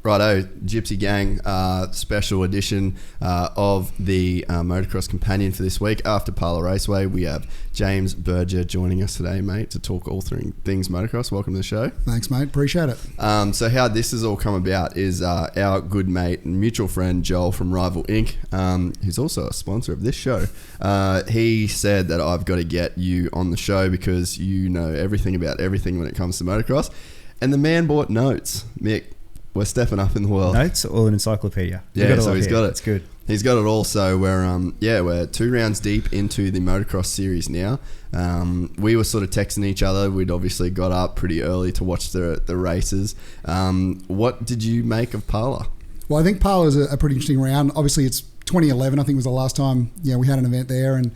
Righto, Gypsy Gang, special edition of the Motocross Companion for this week. After Parlour Raceway, we have James Berger joining us today, mate, to talk all things motocross. Welcome to the show. Thanks, mate. Appreciate it. So how this has all come about is our good mate and mutual friend, Joel from Rival Inc., who's also a sponsor of this show. He said that I've got to get you on the show because you know everything about everything when it comes to motocross. And the man bought notes. Mick, we're stepping up in the world. Notes or an encyclopedia? Yeah, so he's got it. It's good. He's got it all. So we're 2 rounds deep into the motocross series now. We were sort of texting each other. We'd obviously got up pretty early to watch the races. What did you make of Parlour? Well, I think Parlour's a pretty interesting round. Obviously, it's 2011, I think was the last time we had an event there, and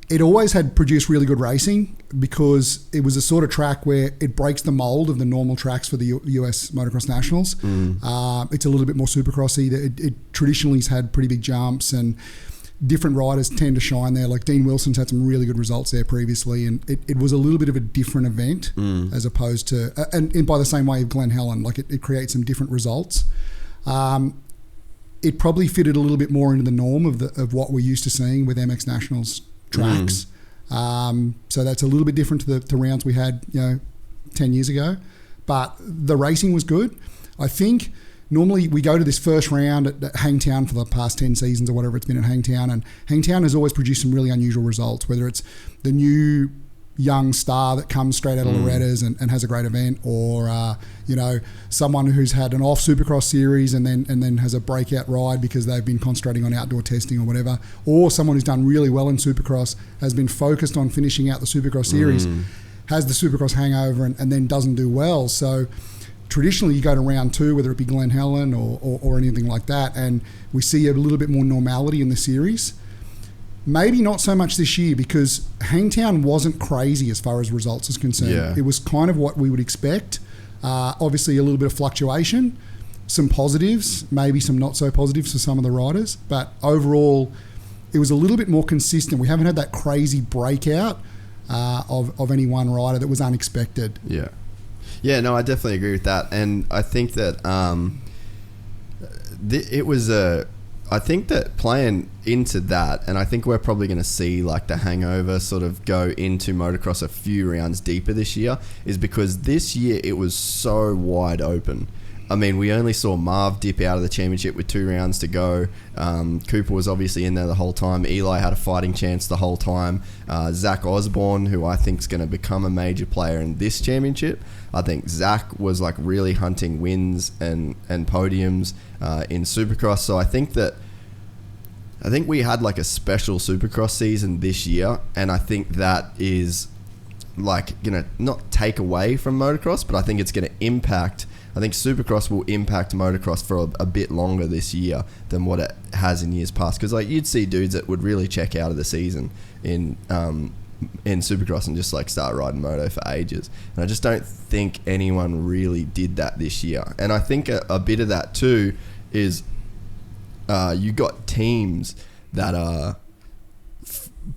it always had produced really good racing because it was a sort of track where it breaks the mold of the normal tracks for the US Motocross Nationals. It's a little bit more supercrossy. It traditionally has had pretty big jumps, and different riders tend to shine there. Like Dean Wilson's had some really good results there previously, and it was a little bit of a different event as opposed to, and by the same way of Glen Helen, like it creates some different results. It probably fitted a little bit more into the norm of what we're used to seeing with MX Nationals tracks. So that's a little bit different to the rounds we had 10 years ago, but the racing was good. I think normally we go to this first round at Hangtown for the past 10 seasons or whatever it's been at Hangtown, and Hangtown has always produced some really unusual results, whether it's the new young star that comes straight out of Loretta's and has a great event, or someone who's had an off Supercross series and then has a breakout ride because they've been concentrating on outdoor testing or whatever, or someone who's done really well in Supercross, has been focused on finishing out the Supercross series, has the Supercross hangover and then doesn't do well. So traditionally you go to round 2, whether it be Glen Helen or anything like that, and we see a little bit more normality in the series. Maybe not so much this year because Hangtown wasn't crazy as far as results is concerned. Yeah. It was kind of what we would expect. Obviously a little bit of fluctuation, some positives, maybe some not so positives for some of the riders, but overall it was a little bit more consistent. We haven't had that crazy breakout of any one rider that was unexpected. Yeah, no, I definitely agree with that. And I think that I think that playing into that, and I think we're probably going to see like the hangover sort of go into motocross a few rounds deeper this year, is because this year it was so wide open. I mean, we only saw Marv dip out of the championship with 2 rounds to go. Cooper was obviously in there the whole time. Eli had a fighting chance the whole time. Zach Osborne, who I think is going to become a major player in this championship. I think Zach was like really hunting wins and podiums in Supercross. So I think we had like a special Supercross season this year, and I think that is like gonna not take away from motocross, but I think it's gonna impact. I think Supercross will impact motocross for a bit longer this year than what it has in years past. Because like you'd see dudes that would really check out of the season in Supercross and just like start riding moto for ages. And I just don't think anyone really did that this year. And I think a bit of that too is you got teams that are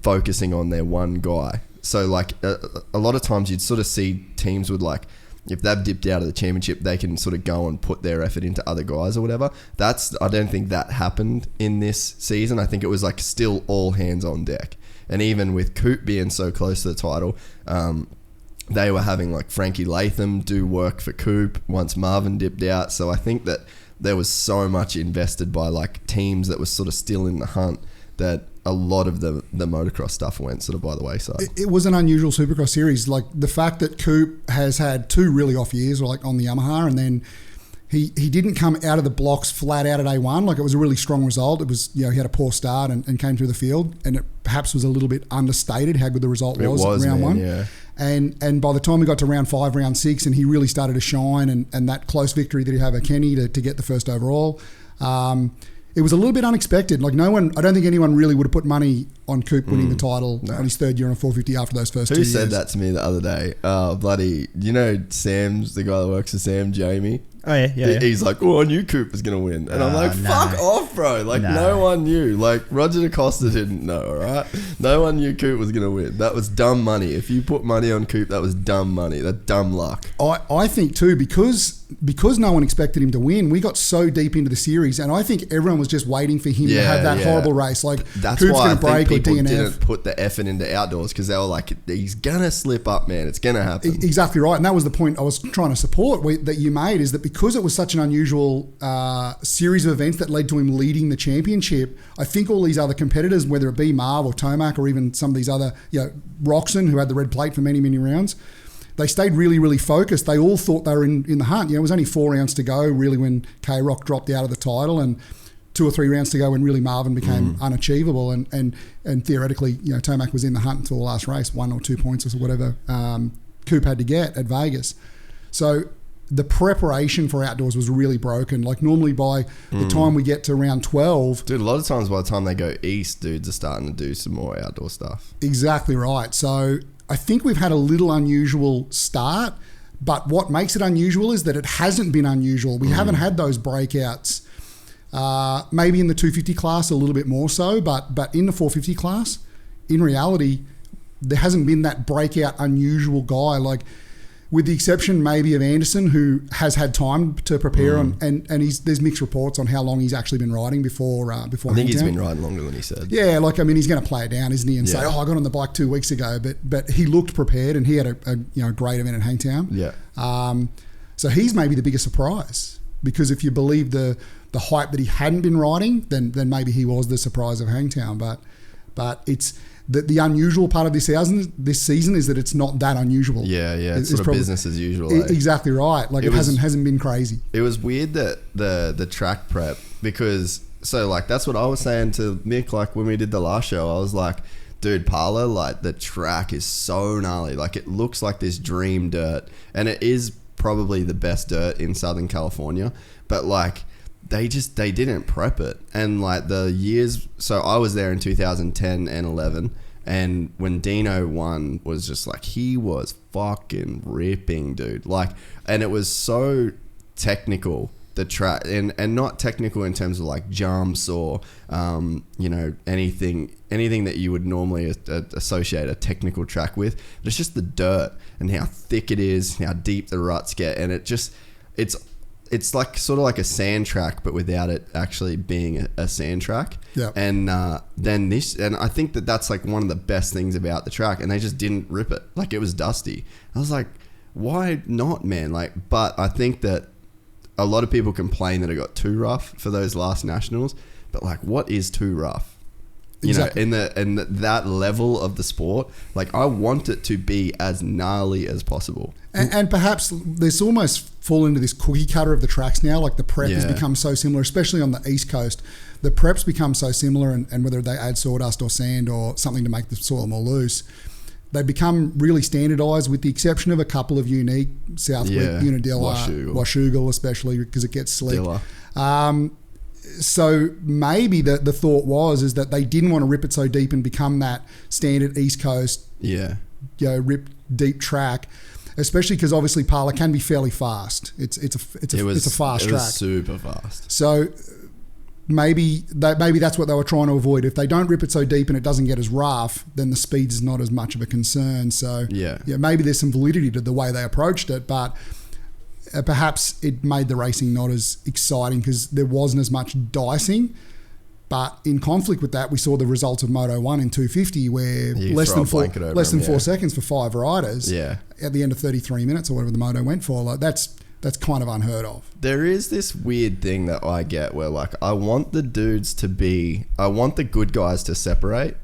focusing on their one guy. So like a lot of times you'd sort of see teams with like, if they've dipped out of the championship, they can sort of go and put their effort into other guys or whatever. I don't think that happened in this season. I think it was like still all hands on deck. And even with Coop being so close to the title, they were having like Frankie Latham do work for Coop once Marvin dipped out. So I think that there was so much invested by like teams that was sort of still in the hunt that a lot of the motocross stuff went sort of by the wayside. It was an unusual Supercross series. Like the fact that Coop has had 2 really off years, or like on the Yamaha, and then he didn't come out of the blocks flat out at A1. Like it was a really strong result. It was, he had a poor start and came through the field, and it perhaps was a little bit understated how good the result was at round 1. Yeah. And by the time we got to round 5, round 6, and he really started to shine, and that close victory that he had over Kenny to get the first overall, it was a little bit unexpected. Like I don't think anyone really would have put money on Coop winning the title on his third year on 450 after those first 2 years. Who said that to me the other day? Bloody, Sam's the guy that works for Sam, Jamie. Oh, yeah. He's like, I knew Coop was going to win. And I'm like, fuck off, bro. Like, no one knew. Like, Roger DaCosta didn't know, all right? No one knew Coop was going to win. That was dumb money. If you put money on Coop, that was dumb money. That's dumb luck. I think, too, because no one expected him to win, we got so deep into the series, and I think everyone was just waiting for him to have that horrible race. Like, that's Coop's why going to break or DNF. Didn't put the effort into outdoors because they were like, he's going to slip up, man. It's going to happen. Exactly right. And that was the point I was trying to support that you made, is that because it was such an unusual series of events that led to him leading the championship, I think all these other competitors, whether it be Marv or Tomac or even some of these other, Roxon, who had the red plate for many, many rounds, they stayed really, really focused. They all thought they were in the hunt. It was only 4 rounds to go, really, when K-Rock dropped out of the title, and 2 or 3 rounds to go when really Marvin became unachievable, and theoretically, Tomac was in the hunt until the last race, 1 or 2 points or whatever Coop had to get at Vegas. So the preparation for outdoors was really broken. Like, normally by the time we get to round 12... Dude, a lot of times by the time they go east, dudes are starting to do some more outdoor stuff. Exactly right. So I think we've had a little unusual start, but what makes it unusual is that it hasn't been unusual. We haven't had those breakouts. Maybe in the 250 class a little bit more so, but in the 450 class, in reality, there hasn't been that breakout unusual guy. Like, with the exception maybe of Anderson, who has had time to prepare on, and there's mixed reports on how long he's actually been riding before. I think he's been riding longer than he said. Yeah, he's going to play it down, isn't he? And say, I got on the bike 2 weeks ago, but he looked prepared, and he had a great event at Hangtown. Yeah. So he's maybe the biggest surprise, because if you believe the hype that he hadn't been riding, then maybe he was the surprise of Hangtown. But it's the unusual part of this season is that it's not that unusual. Yeah. It's sort of business as usual. Exactly right. Like, it hasn't been crazy. It was weird that the track prep, because that's what I was saying to Mick, like when we did the last show. I was like, dude, Parla, like the track is so gnarly. Like, it looks like this dream dirt, and it is probably the best dirt in Southern California, but like they didn't prep it. And like the years, so I was there in 2010 and 11, and when Dino won, was just like, he was fucking ripping, dude. Like, and it was so technical, the track, and not technical in terms of like jumps or anything that you would normally associate a technical track with. But it's just the dirt and how thick it is, how deep the ruts get, and it's like sort of like a sand track, but without it actually being a sand track. Yeah. And then and I think that's like one of the best things about the track, and they just didn't rip it. Like, it was dusty. I was like, why not, man? Like, but I think that a lot of people complain that it got too rough for those last nationals, but like, what is too rough? Exactly. In that level of the sport, like, I want it to be as gnarly as possible. And perhaps there's almost fall into this cookie cutter of the tracks now. Like, the prep has become so similar, especially on the East Coast. The preps become so similar, and whether they add sawdust or sand or something to make the soil more loose, they become really standardised, with the exception of a couple of unique Southwick, Unadilla, Washougal especially, because it gets slick. So maybe the thought is that they didn't want to rip it so deep and become that standard East Coast, rip deep track, especially because obviously Parla can be fairly fast. It's a fast track. It was super fast. So maybe that's what they were trying to avoid. If they don't rip it so deep and it doesn't get as rough, then the speed is not as much of a concern. So maybe there's some validity to the way they approached it, but perhaps it made the racing not as exciting because there wasn't as much dicing. But in conflict with that, we saw the results of Moto 1 in 250, where less than 4 seconds for 5 riders at the end of 33 minutes or whatever the Moto went for. Like, that's kind of unheard of. There is this weird thing that I get where, like, I want the good guys to separate,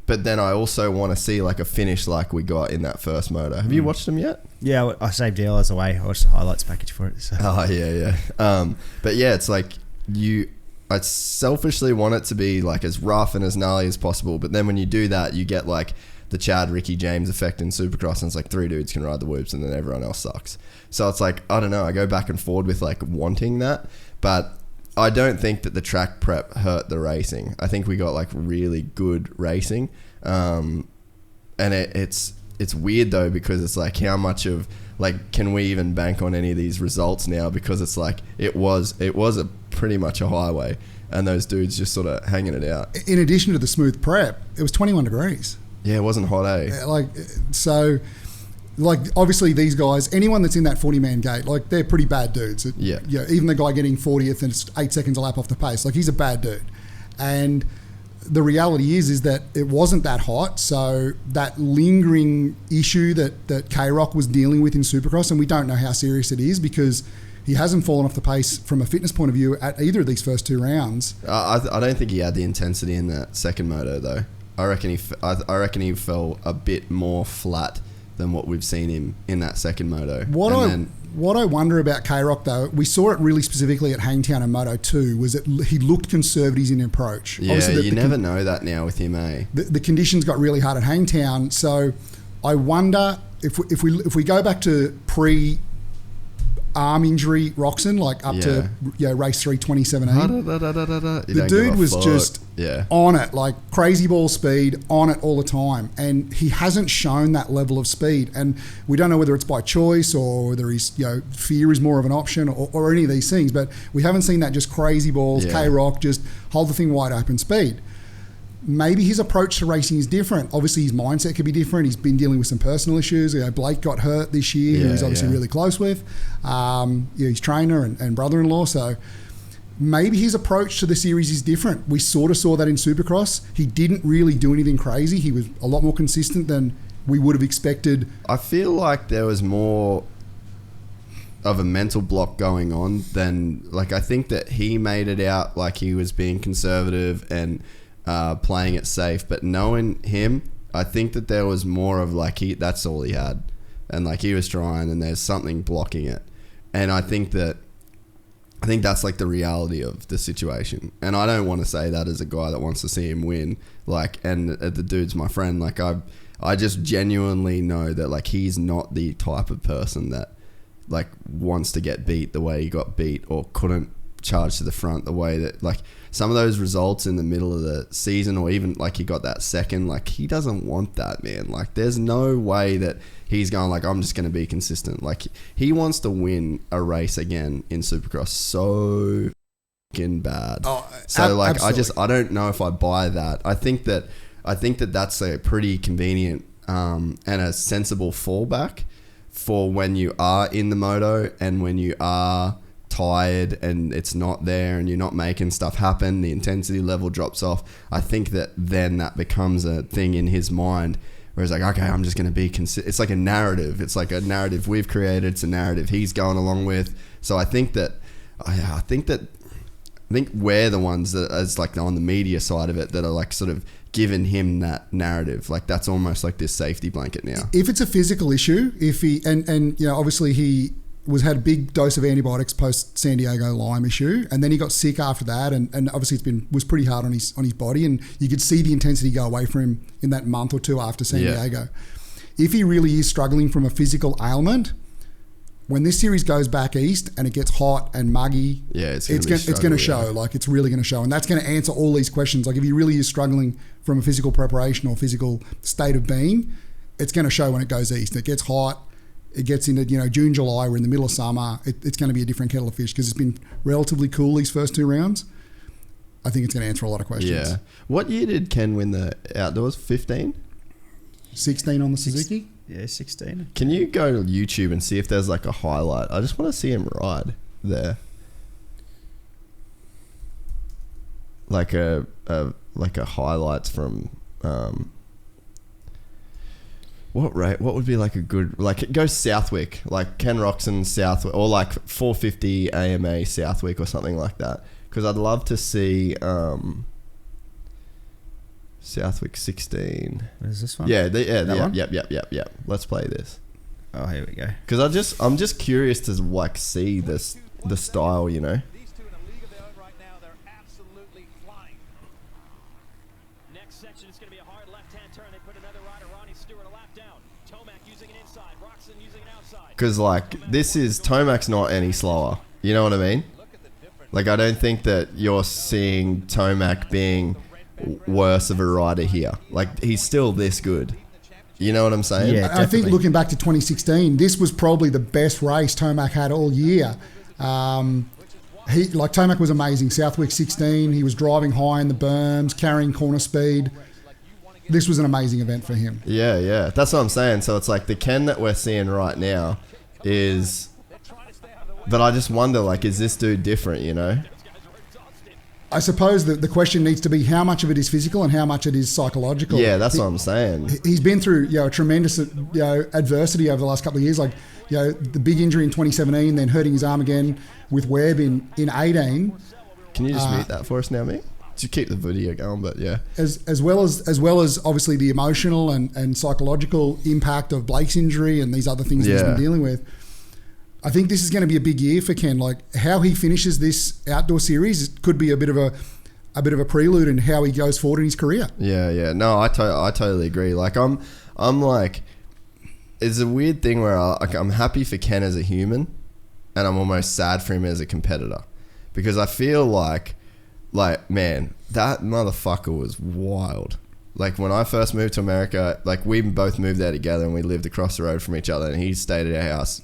but then I also want to see like a finish like we got in that first Moto. Have you watched them yet? Yeah, I saved Eilers away. I watched the highlights package for it. So. Oh, yeah. But yeah, it's like I selfishly want it to be like as rough and as gnarly as possible, but then when you do that, you get like the Chad, Ricky, James effect in Supercross, and it's like 3 dudes can ride the whoops and then everyone else sucks. So it's like, I don't know, I go back and forward with like wanting that, but I don't think that the track prep hurt the racing. I think we got like really good racing, and it's weird though, because it's like how much of like can we even bank on any of these results now, because it's like it was a pretty much a highway, and those dudes just sort of hanging it out. In addition to the smooth prep, it was 21 degrees. Yeah, it wasn't hot, eh? Like obviously these guys, anyone that's in that 40-man gate, like they're pretty bad dudes. Yeah. Even the guy getting 40th and it's 8 seconds a lap off the pace, like he's a bad dude. And the reality is that it wasn't that hot, so that lingering issue that K-Rock was dealing with in Supercross, and we don't know how serious it is because he hasn't fallen off the pace from a fitness point of view at either of these first 2 rounds. I don't think he had the intensity in that second moto though. I reckon he fell a bit more flat than what we've seen him in that second moto. What I wonder about K-Rock though, we saw it really specifically at Hangtown and Moto 2, was that he looked conservative in approach. Yeah, you never know that now with him, eh? The conditions got really hard at Hangtown, so I wonder if we go back to arm injury Roxon, like up to race 3 2017. The dude was just on it, like crazy ball speed, on it all the time, and he hasn't shown that level of speed. And we don't know whether it's by choice or whether he's fear is more of an option or any of these things, but we haven't seen that just crazy balls, K-Rock, just hold the thing wide open speed. Maybe his approach to racing is different. Obviously, his mindset could be different. He's been dealing with some personal issues. Blake got hurt this year, who he's obviously really close with. His trainer and brother-in-law. So maybe his approach to the series is different. We sort of saw that in Supercross. He didn't really do anything crazy. He was a lot more consistent than we would have expected. I feel like there was more of a mental block going on than, like, I think that he made it out like he was being conservative and playing it safe, but knowing him, I think that there was more of like that's all he had, and like he was trying and there's something blocking it. And I think that's like the reality of the situation, and I don't want to say that as a guy that wants to see him win, like, and the dude's my friend, like I just genuinely know that like he's not the type of person that like wants to get beat the way he got beat, or couldn't charge to the front the way that, like, some of those results in the middle of the season, or even like he got that second, like he doesn't want that, man. Like there's no way that he's going like, I'm just going to be consistent. Like he wants to win a race again in Supercross so fucking bad. Absolutely. I don't know if I buy that. I think that that's a pretty convenient and a sensible fallback for when you are in the moto and when you are tired and it's not there and you're not making stuff happen, the intensity level drops off. I think that then that becomes a thing in his mind where he's like, okay, I'm just going to be it's like a narrative. It's like a narrative we've created. It's a narrative he's going along with. So I think we're the ones that, as like on the media side of it, that are like sort of giving him that narrative. Like that's almost like this safety blanket now. If it's a physical issue, if he and obviously he had a big dose of antibiotics post San Diego Lyme issue, and then he got sick after that, and obviously was pretty hard on his body, and you could see the intensity go away from him in that month or two after San Diego. If he really is struggling from a physical ailment, when this series goes back east and it gets hot and muggy, it's going to show. Like it's really going to show, and that's going to answer all these questions. Like if he really is struggling from a physical preparation or physical state of being, it's going to show when it goes east. It gets hot. It gets into June, July. We're in the middle of summer. It's going to be a different kettle of fish because it's been relatively cool these first 2 rounds. I think it's going to answer a lot of questions. Yeah. What year did Ken win the outdoors? 15? 16 on the Suzuki. Yeah, 16. Can you go to YouTube and see if there's like a highlight? I just want to see him ride there. Like a highlights from. What would be like a good, like go Southwick, like Ken Roxon Southwick, or like 450 AMA Southwick or something like that, because I'd love to see Southwick 16. Is this one? Yep. Let's play this. Oh, here we go. Because I'm just curious to like see the style, These two in a league of their own right now. They're absolutely flying. Next section is going to be a hard left-hand turn. They put another rider, Ronnie Stewart, a lap down. Tomac using it inside. Roxon using it outside. Because like this is Tomac's not any slower. You know what I mean? Look at the difference Like, I don't think that you're seeing Tomac being worse of a rider here. Like, he's still this good. You know what I'm saying? Yeah. I think Definitely. looking back to 2016, this was probably the best race Tomac had all year. Tomac was amazing. Southwick 16, he was driving high in the berms, carrying corner speed. This was an amazing event for him. Yeah. That's what I'm saying. So it's like the Ken that we're seeing right now is... But I just wonder, like, is this dude different, you know? I suppose that the question needs to be how much of it is physical and how much it is psychological. Yeah, that's what I'm saying. He's been through, a tremendous, adversity over the last couple of years. Like, the big injury in 2017, then hurting his arm again with Webb in 18. Can you just mute that for us now, mate? Just keep the video going, but yeah. As well as obviously the emotional and psychological impact of Blake's injury and these other things that he's been dealing with. I think this is going to be a big year for Ken. Like, how he finishes this outdoor series could be a bit of a prelude in how he goes forward in his career. Yeah. No, I totally agree. Like, I'm like, it's a weird thing where I'm happy for Ken as a human, and I'm almost sad for him as a competitor, because I feel like man, that motherfucker was wild. Like, when I first moved to America, like, we both moved there together and we lived across the road from each other, and he stayed at our house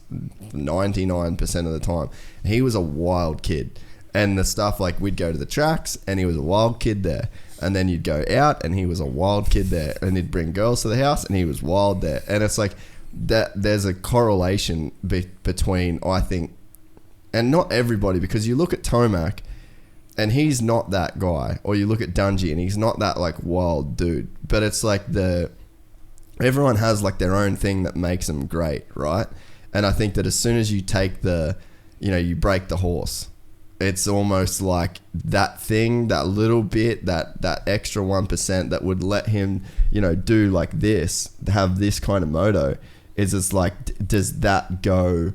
99% of the time. He was a wild kid. And the stuff, like, we'd go to the tracks and he was a wild kid there. And then you'd go out and he was a wild kid there. And he'd bring girls to the house and he was wild there. And it's like that there's a correlation between, I think, and not everybody, because you look at Tomac and he's not that guy, or you look at Dungey and he's not that, like, wild dude. But it's like everyone has, like, their own thing that makes them great, right? And I think that as soon as you take you break the horse, it's almost like that thing, that little bit, that extra 1% that would let him, do like this, have this kind of moto, is just like, does that go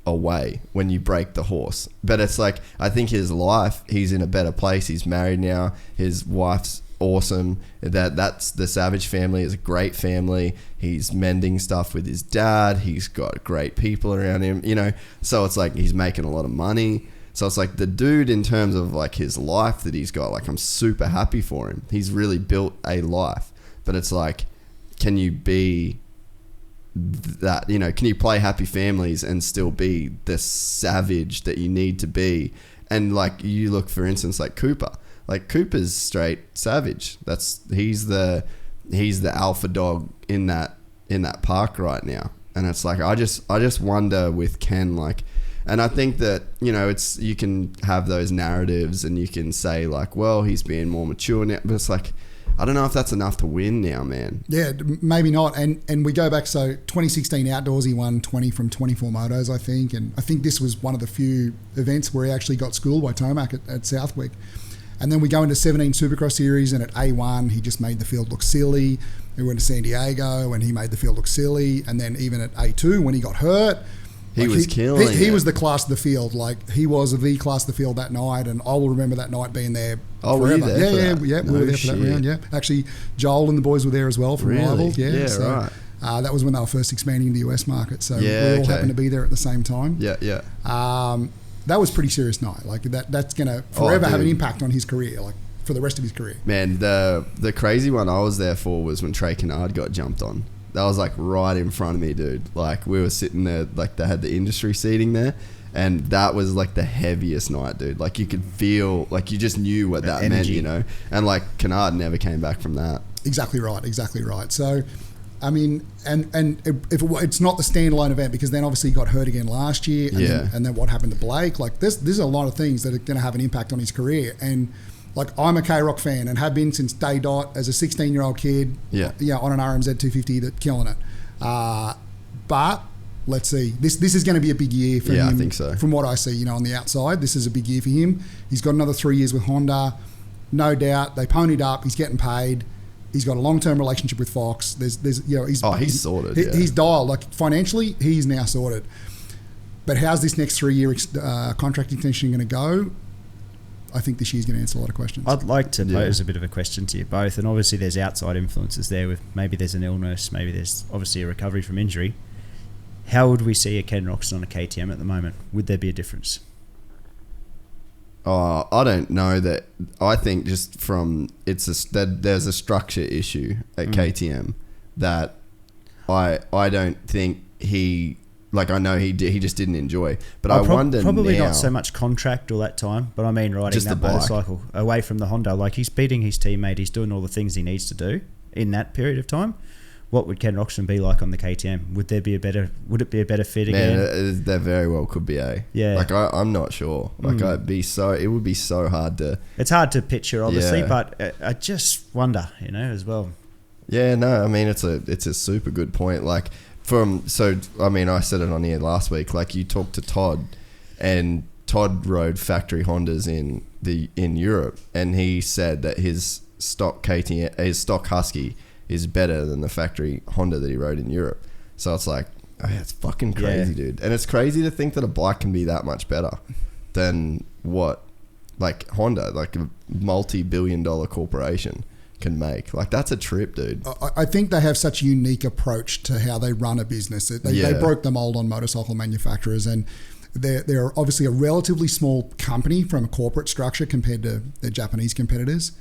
away when you break the horse? But it's like, I think his life, he's in a better place. He's married now. His wife's awesome. That's the Savage family is a great family. He's mending stuff with his dad. He's got great people around him, so it's like he's making a lot of money. So it's like the dude, in terms of, like, his life that he's got, like, I'm super happy for him. He's really built a life. But it's like, can you be that, can you play Happy Families and still be the savage that you need to be? And, like, you look, for instance, like Cooper. Like, Cooper's straight savage. He's the alpha dog in that park right now. And it's like, I just wonder with Ken, like, and I think that, you can have those narratives and you can say, like, well, he's being more mature now, but it's like, I don't know if that's enough to win now, man. Yeah, maybe not. And we go back, so 2016 outdoors, he won 20 from 24 motos, I think. And I think this was one of the few events where he actually got schooled by Tomac at Southwick. And then we go into 17 Supercross Series, and at A1, he just made the field look silly. We went to San Diego, and he made the field look silly. And then even at A2, when he got hurt, he was killing it. He was the class of the field. Like, he was the class of the field that night, and I will remember that night being there forever. Were you there Yeah, we were there for that round, yeah. Actually, Joel and the boys were there as well for Rival. Yeah, so, right. That was when they were first expanding the US market, so we all happened to be there at the same time. Yeah. That was a pretty serious night. Like, that's going to forever have an impact on his career, like, for the rest of his career. Man, the crazy one I was there for was when Trey Kennard got jumped on. That was, like, right in front of me, dude. Like, we were sitting there, like, they had the industry seating there, and that was, like, the heaviest night, dude. Like, you could feel, like, you just knew what that energy meant, And, like, Kennard never came back from that. Exactly right. So, I mean, and it's not the standalone event, because then obviously he got hurt again last year, and then what happened to Blake? Like, there's a lot of things that are going to have an impact on his career. And, like, I'm a K-Rock fan and have been since day dot as a 16-year-old kid. Yeah. On an RMZ 250, that's killing it. But let's see. This is going to be a big year for him. Yeah, I think so. From what I see, on the outside, this is a big year for him. He's got another 3 years with Honda, no doubt. They ponied up. He's getting paid. He's got a long-term relationship with Fox. He's sorted. He's dialed. Like, financially, he's now sorted. But how's this next 3-year contract extension going to go? I think this year's going to answer a lot of questions. I'd like to pose a bit of a question to you both, and obviously there's outside influences there, with maybe there's an illness, maybe there's obviously a recovery from injury. How would we see a Ken Roxon on a KTM at the moment? Would there be a difference? I don't know that. I think just from there's a structure issue at KTM that I don't think he. Like, I know he just didn't enjoy. But I wonder probably now, not so much contract all that time, but I mean riding just that the bike. motorcycle away from the Honda. Like, he's beating his teammate. He's doing all the things he needs to do in that period of time. What would Ken Roxton be like on the KTM? Would it be a better fit again? Man, there very well could be a. Yeah. Like, I'm not sure. Like, it would be so hard to. It's hard to picture, obviously, Yeah. but I just wonder, as well. Yeah, no, I mean, it's a super good point. Like, I said it on here last week. Like, you talked to Todd, and Todd rode factory Hondas in Europe, and he said that his stock Husky is better than the factory Honda that he rode in Europe. So it's like, it's fucking crazy, dude. And it's crazy to think that a bike can be that much better than what, like, Honda, like a multi-billion-dollar corporation, can make. Like, that's a trip, dude. I think they have such a unique approach to how they run a business. They broke the mold on motorcycle manufacturers, and they're obviously a relatively small company from a corporate structure compared to their Japanese competitors.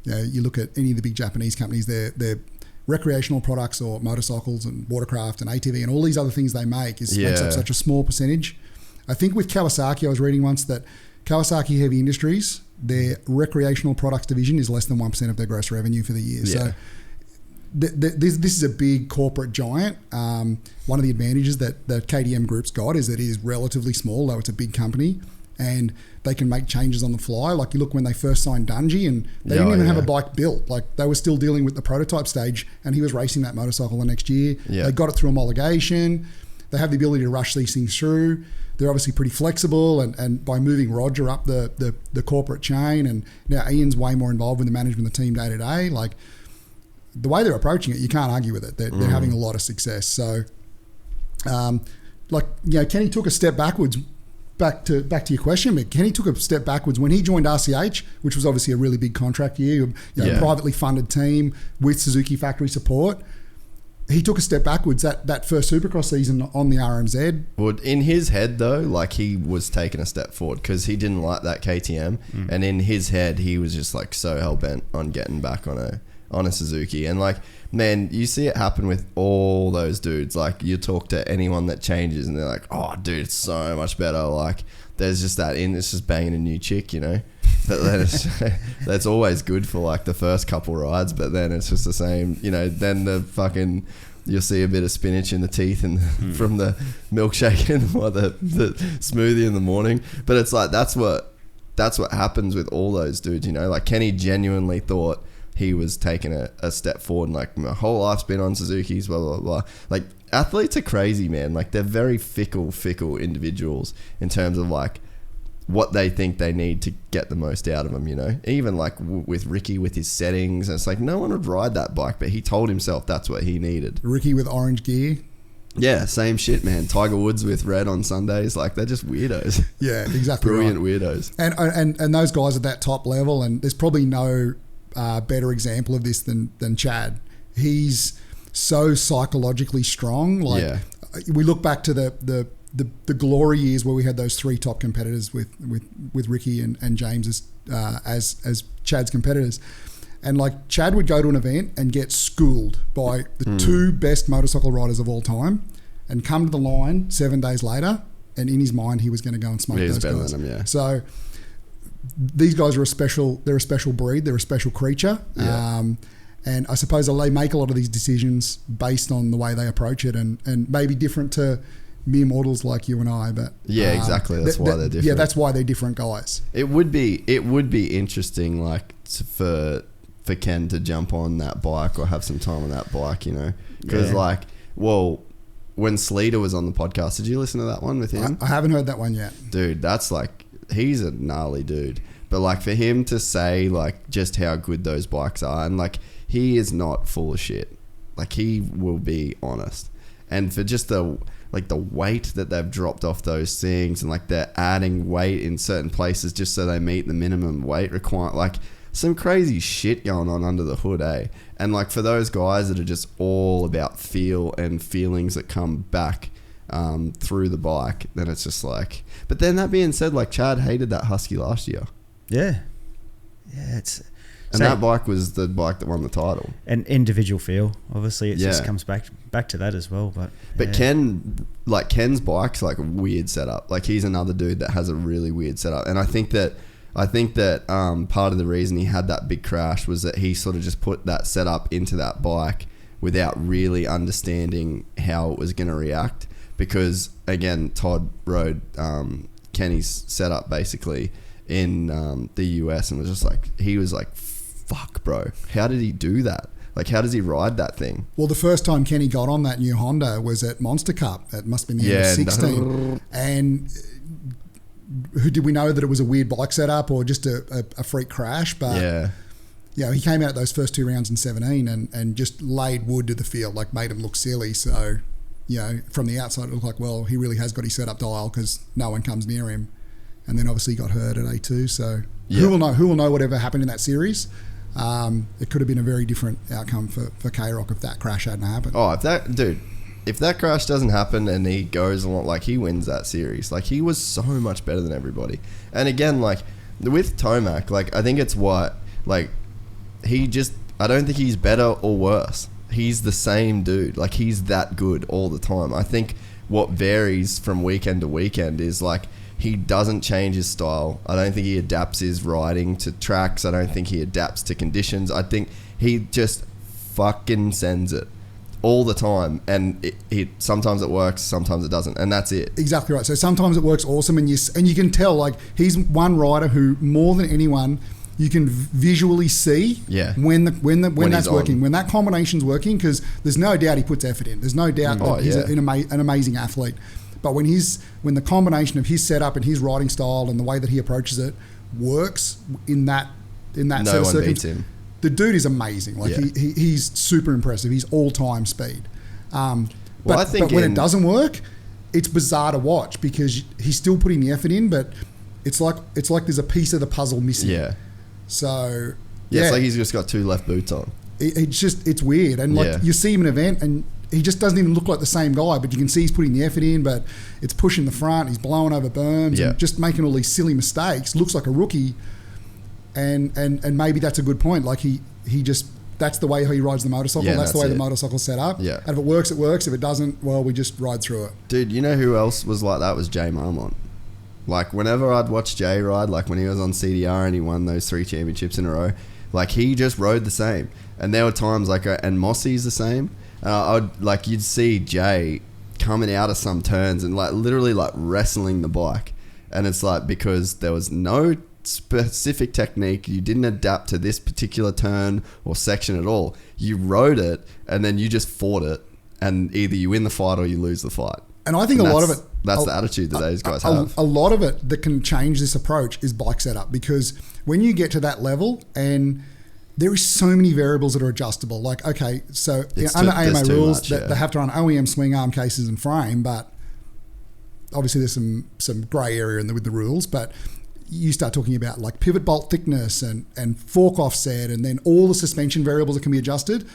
You look at any of the big Japanese companies, their recreational products or motorcycles and watercraft and ATV and all these other things they make makes up such a small percentage. I think with Kawasaki, I was reading once that Kawasaki Heavy Industries, their recreational products division is less than 1% of their gross revenue for the year. Yeah. So this is a big corporate giant. One of the advantages that the KTM Group's got is that it is relatively small, though it's a big company, and they can make changes on the fly. Like, you look when they first signed Dungey, and they didn't even have a bike built. Like, they were still dealing with the prototype stage, and he was racing that motorcycle the next year. Yeah. They got it through homologation. They have the ability to rush these things through. They're obviously pretty flexible, and by moving Roger up the corporate chain, and now Ian's way more involved with the management of the team day to day. Like, the way they're approaching it, you can't argue with it. They're having a lot of success. So, Kenny took a step backwards. Back to your question, but Kenny took a step backwards when he joined RCH, which was obviously a really big contract year, privately funded team with Suzuki factory support. He took a step backwards that first Supercross season on the RMZ. Well, in his head, though, like, he was taking a step forward because he didn't like that KTM, and in his head, he was just like so hell bent on getting back on a Suzuki. And, like, man, you see it happen with all those dudes. Like, you talk to anyone that changes, and they're like, "Oh, dude, it's so much better." Like, there's just it's just banging a new chick, But then that's always good for, like, the first couple rides, but then it's just the same, then the fucking, you'll see a bit of spinach in the teeth and from the milkshake and the smoothie in the morning. But it's like, that's what happens with all those dudes, Like, Kenny genuinely thought he was taking a step forward, and, like, my whole life's been on Suzuki's, blah, blah, blah. Like, athletes are crazy, man. Like, they're very fickle individuals in terms of, like, what they think they need to get the most out of them, Even, like, with Ricky with his settings, and it's like, no one would ride that bike, but he told himself that's what he needed. Ricky with orange gear. Yeah, same shit, man. Tiger Woods with red on Sundays. Like, they're just weirdos. Yeah, exactly. Brilliant right. weirdos. And those guys at that top level, and there's probably no better example of this than Chad. He's so psychologically strong. Like, we look back to the glory years where we had those three top competitors with Ricky and James as Chad's competitors. And, like, Chad would go to an event and get schooled by the two best motorcycle riders of all time, and come to the line 7 days later, and in his mind he was going to go and smoke those better guys. than them, yeah. So these guys are they're a special breed, they're a special creature. Yeah. And I suppose they make a lot of these decisions based on the way they approach it, and maybe different to mere mortals like you and I, but exactly. That's why they're different. Yeah, that's why they're different guys. It would be interesting, like, for Ken to jump on that bike or have some time on that bike, because like, well, when Sleater was on the podcast, did you listen to that one with him? I haven't heard that one yet, dude. That's like, he's a gnarly dude, but, like, for him to say, like, just how good those bikes are, and, like, he is not full of shit. Like, he will be honest, and for just the weight that they've dropped off those things, and, like, they're adding weight in certain places just so they meet the minimum weight requirement. Like, some crazy shit going on under the hood, eh? And, like, for those guys that are just all about feel and feelings that come back through the bike, then it's just like. But then that being said, like Chad hated that Husky last year. Yeah, And that bike was the bike that won the title. An individual feel, obviously, it just comes back to that as well. But Ken's bike's like a weird setup. Like he's another dude that has a really weird setup, and I think that part of the reason he had that big crash was that he sort of just put that setup into that bike without really understanding how it was going to react. Because again, Todd rode Kenny's setup basically in the US and was just like, he was like, fuck bro, how did he do that? Like how does he ride that thing? Well, the first time Kenny got on that new Honda was at Monster Cup. It must have been the end of 16. And who did we know that it was a weird bike setup or just a freak crash? But he came out those first 2 rounds in 17 and just laid wood to the field, like made him look silly. So, from the outside it looked like, well, he really has got his setup dial because no one comes near him. And then obviously he got hurt at A2. So who will know whatever happened in that series? It could have been a very different outcome for K-Rock if that crash hadn't happened. Oh, if that crash doesn't happen and he goes along, like he wins that series, like he was so much better than everybody. And again, like with Tomac, like I think it's what, like I don't think he's better or worse. He's the same dude. Like he's that good all the time. I think what varies from weekend to weekend is like, he doesn't change his style. I don't think he adapts his riding to tracks. I don't think he adapts to conditions. I think he just fucking sends it all the time. And it sometimes it works, sometimes it doesn't. And that's it. Exactly right. So sometimes it works awesome and you can tell like he's one rider who more than anyone you can visually see when that's working, when that combination's working, because there's no doubt he puts effort in. There's no doubt that he's an amazing athlete. But when the combination of his setup and his riding style and the way that he approaches it works in that set of one beats him. The dude is amazing. Like he's super impressive. He's all-time speed. But when it doesn't work, it's bizarre to watch because he's still putting the effort in, but it's like there's a piece of the puzzle missing. Yeah. So it's like he's just got 2 left boots on. It's weird, and like you see him in an event and he just doesn't even look like the same guy, but you can see he's putting the effort in, but it's pushing the front, he's blowing over berms and just making all these silly mistakes. Looks like a rookie, and maybe that's a good point. Like he just, that's the way he rides the motorcycle. That's the way the motorcycle's set up. Yeah. And if it works, it works. If it doesn't, well, we just ride through it. Dude, you know who else was like that? Was Jay Marmont. Like whenever I'd watch Jay ride, like when he was on CDR and he won those 3 championships in a row, like he just rode the same. And there were times like, and Mossy's the same. You'd see Jay coming out of some turns and like literally like wrestling the bike, and it's like because there was no specific technique, you didn't adapt to this particular turn or section at all. You rode it and then you just fought it, and either you win the fight or you lose the fight. And I think a lot of it, that's the attitude that those guys have. A lot of it that can change this approach is bike setup, because when you get to that level and there is so many variables that are adjustable. Like, okay, so under AMA rules, they have to run OEM swing arm cases and frame, but obviously there's some grey area with the rules. But you start talking about like pivot bolt thickness and fork offset, and then all the suspension variables that can be adjusted.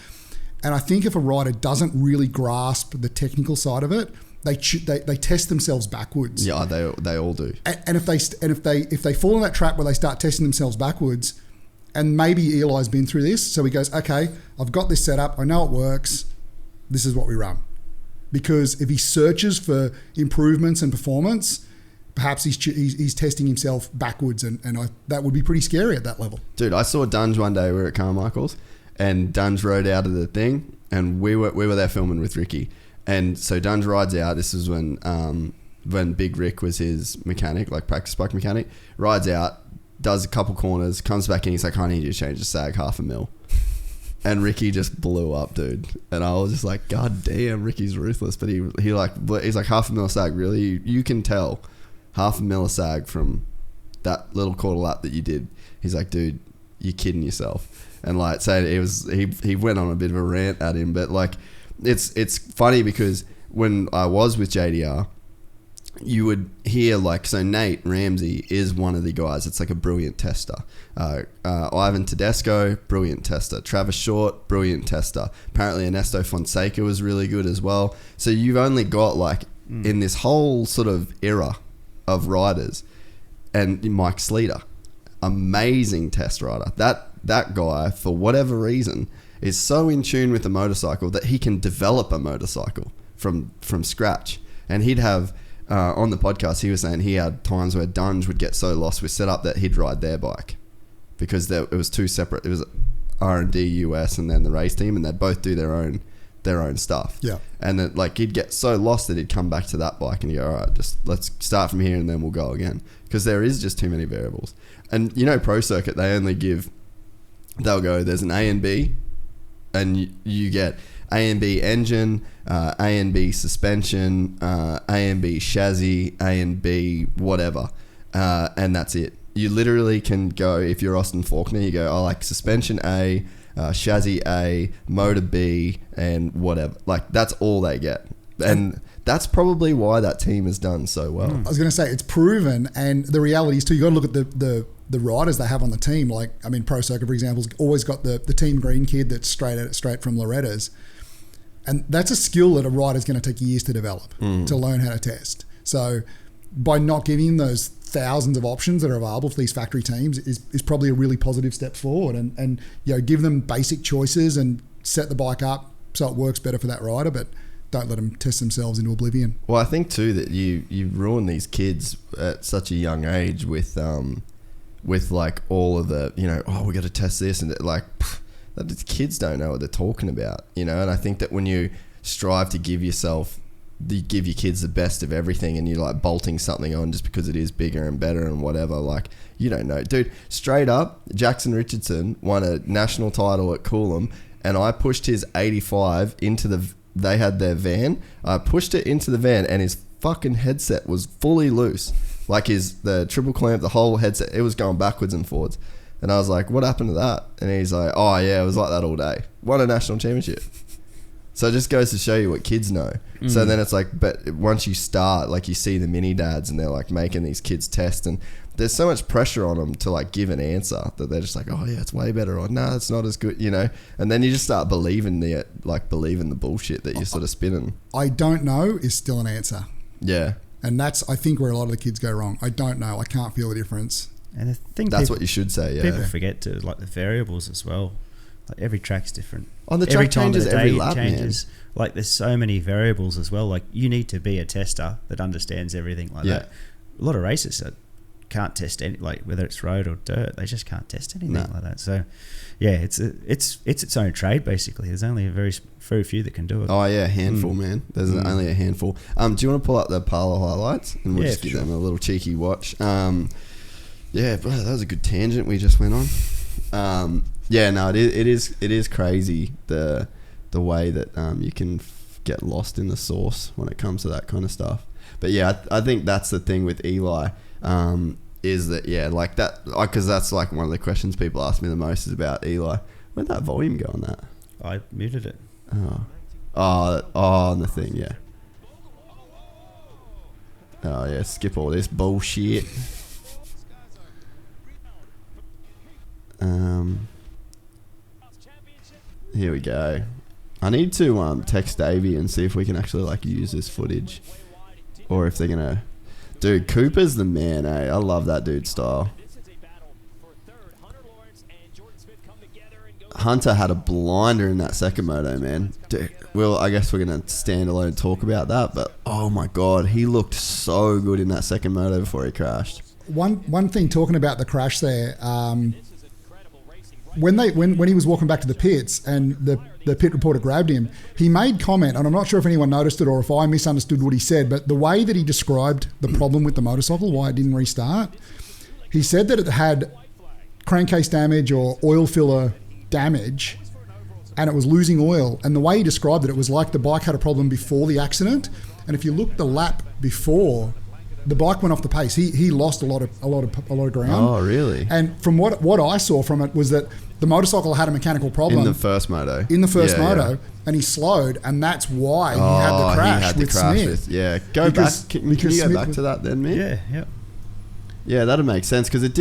And I think if a rider doesn't really grasp the technical side of it, they test themselves backwards. Yeah, they all do. And if they fall in that trap where they start testing themselves backwards. And maybe Eli's been through this, so he goes, okay, I've got this set up, I know it works, this is what we run. Because if he searches for improvements and performance, perhaps he's testing himself backwards, and that would be pretty scary at that level. Dude, I saw Dunge one day, we were at Carmichael's, and Dunge rode out of the thing, and we were there filming with Ricky. And so Dunge rides out, this is when Big Rick was his mechanic, like practice bike mechanic, rides out, does a couple corners, comes back in, he's like, I need you to change the sag $500,000. And Ricky just blew up, dude. And I was just like, God damn, Ricky's ruthless. But he's like $500,000 sag, really? You can tell $500,000 sag from that little quarter lap that you did. He's like, dude, you're kidding yourself. And like, so he went on a bit of a rant at him. But like, it's funny because when I was with JDR, you would hear like, so Nate Ramsey is one of the guys. It's like a brilliant tester. Ivan Tedesco, brilliant tester. Travis Short, brilliant tester. Apparently Ernesto Fonseca was really good as well. So you've only got like in this whole sort of era of riders, and Mike Sleater, amazing test rider. That guy, for whatever reason, is so in tune with the motorcycle that he can develop a motorcycle from scratch. And he'd have, on the podcast, he was saying he had times where Dunge would get so lost with setup that he'd ride their bike because it was two separate. It was R&D US and then the race team, and they'd both do their own stuff. Yeah. And then like he'd get so lost that he'd come back to that bike and he'd go, all right, just let's start from here and then we'll go again, because there is just too many variables. And Pro Circuit, they'll go, there's an A and B, and you get A and B engine, A and B suspension, A and B chassis, A and B whatever, and that's it. You literally can go, if you're Austin Faulkner, you go, like suspension A, chassis A, motor B, and whatever. Like, that's all they get. And that's probably why that team has done so well. I was going to say, it's proven, and the reality is too, you got to look at the riders they have on the team. Like, I mean, Pro Circuit, for example, has always got the Team Green kid that's straight from Loretta's. And that's a skill that a rider's going to take years to develop, to learn how to test. So by not giving those thousands of options that are available for these factory teams is probably a really positive step forward, and give them basic choices and set the bike up so it works better for that rider, but don't let them test themselves into oblivion. Well, I think too that you ruin these kids at such a young age with like all of the we got to test this, and the kids don't know what they're talking about, and I think that when you strive to give your kids the best of everything, and you're like bolting something on just because it is bigger and better and whatever, like, you don't know. Dude, straight up, Jackson Richardson won a national title at Coolum, and I pushed his 85 they had their van, I pushed it into the van, and his fucking headset was fully loose. Like the triple clamp, the whole headset, it was going backwards and forwards. And I was like, what happened to that? And he's like, oh yeah, it was like that all day. Won a national championship. So it just goes to show you what kids know. So then it's like, but once you start, like, you see the mini dads and they're like making these kids test, and there's so much pressure on them to like give an answer that they're just like, oh yeah, it's way better, or no, it's not as good, and then you just start believing the bullshit that you're sort of spinning. I don't know is still an answer. Yeah. And that's, I think, where a lot of the kids go wrong. I don't know. I can't feel the difference. And I think that's what you should say. Yeah. People forget to like the variables as well. Like every track's different. Oh, the track changes every lap, man. Like there's so many variables as well. Like you need to be a tester that understands everything like that. A lot of racers that can't test any, like whether it's road or dirt, they just can't test anything like that. So yeah, it's its own trade basically. There's only a very few that can do it. Oh yeah, a handful, man. There's only a handful. Do you want to pull up the Parlour highlights and we'll just give them a little cheeky watch? Yeah, bro, that was a good tangent we just went on. Yeah, no, it is crazy the way that you can get lost in the sauce when it comes to that kind of stuff. But yeah, I think that's the thing with Eli, is that, yeah, like that, because that's like one of the questions people ask me the most is about Eli. Where'd that volume go on that? I muted it. Oh, on the thing, yeah. Oh yeah, skip all this bullshit. Here we go. I need to text Davey and see if we can actually like use this footage, or if they're gonna. Dude, Cooper's the man, eh? I love that dude's style. Hunter had a blinder in that second moto, man. Dude, well, I guess we're gonna stand alone and talk about that, but oh my god, he looked so good in that second moto before he crashed. One thing, talking about the crash there, when he was walking back to the pits and the pit reporter grabbed him, he made comment, and I'm not sure if anyone noticed it or if I misunderstood what he said, but the way that he described the problem with the motorcycle, why it didn't restart, he said that it had crankcase damage or oil filler damage and it was losing oil, and the way he described it was like the bike had a problem before the accident, and if you look the lap before, the bike went off the pace. He lost a lot of ground. Oh, really? And from what I saw from it was that the motorcycle had a mechanical problem in the first moto. And he slowed, and that's why he had the crash with Smith. Go back. Can you go back to that then, man? Yeah, that'd make sense, because it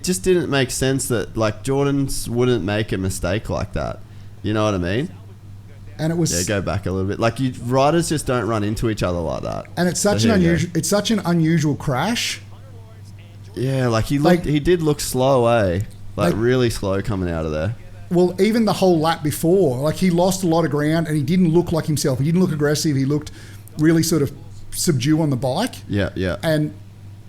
just didn't make sense that like Jordans wouldn't make a mistake like that. You know what I mean? And it was go back a little bit. Like riders just don't run into each other like that. And it's such an unusual crash. Yeah, like he did look slow, like really slow coming out of there. Well, even the whole lap before, like he lost a lot of ground and he didn't look like himself. He didn't look aggressive. He looked really sort of subdued on the bike. Yeah. And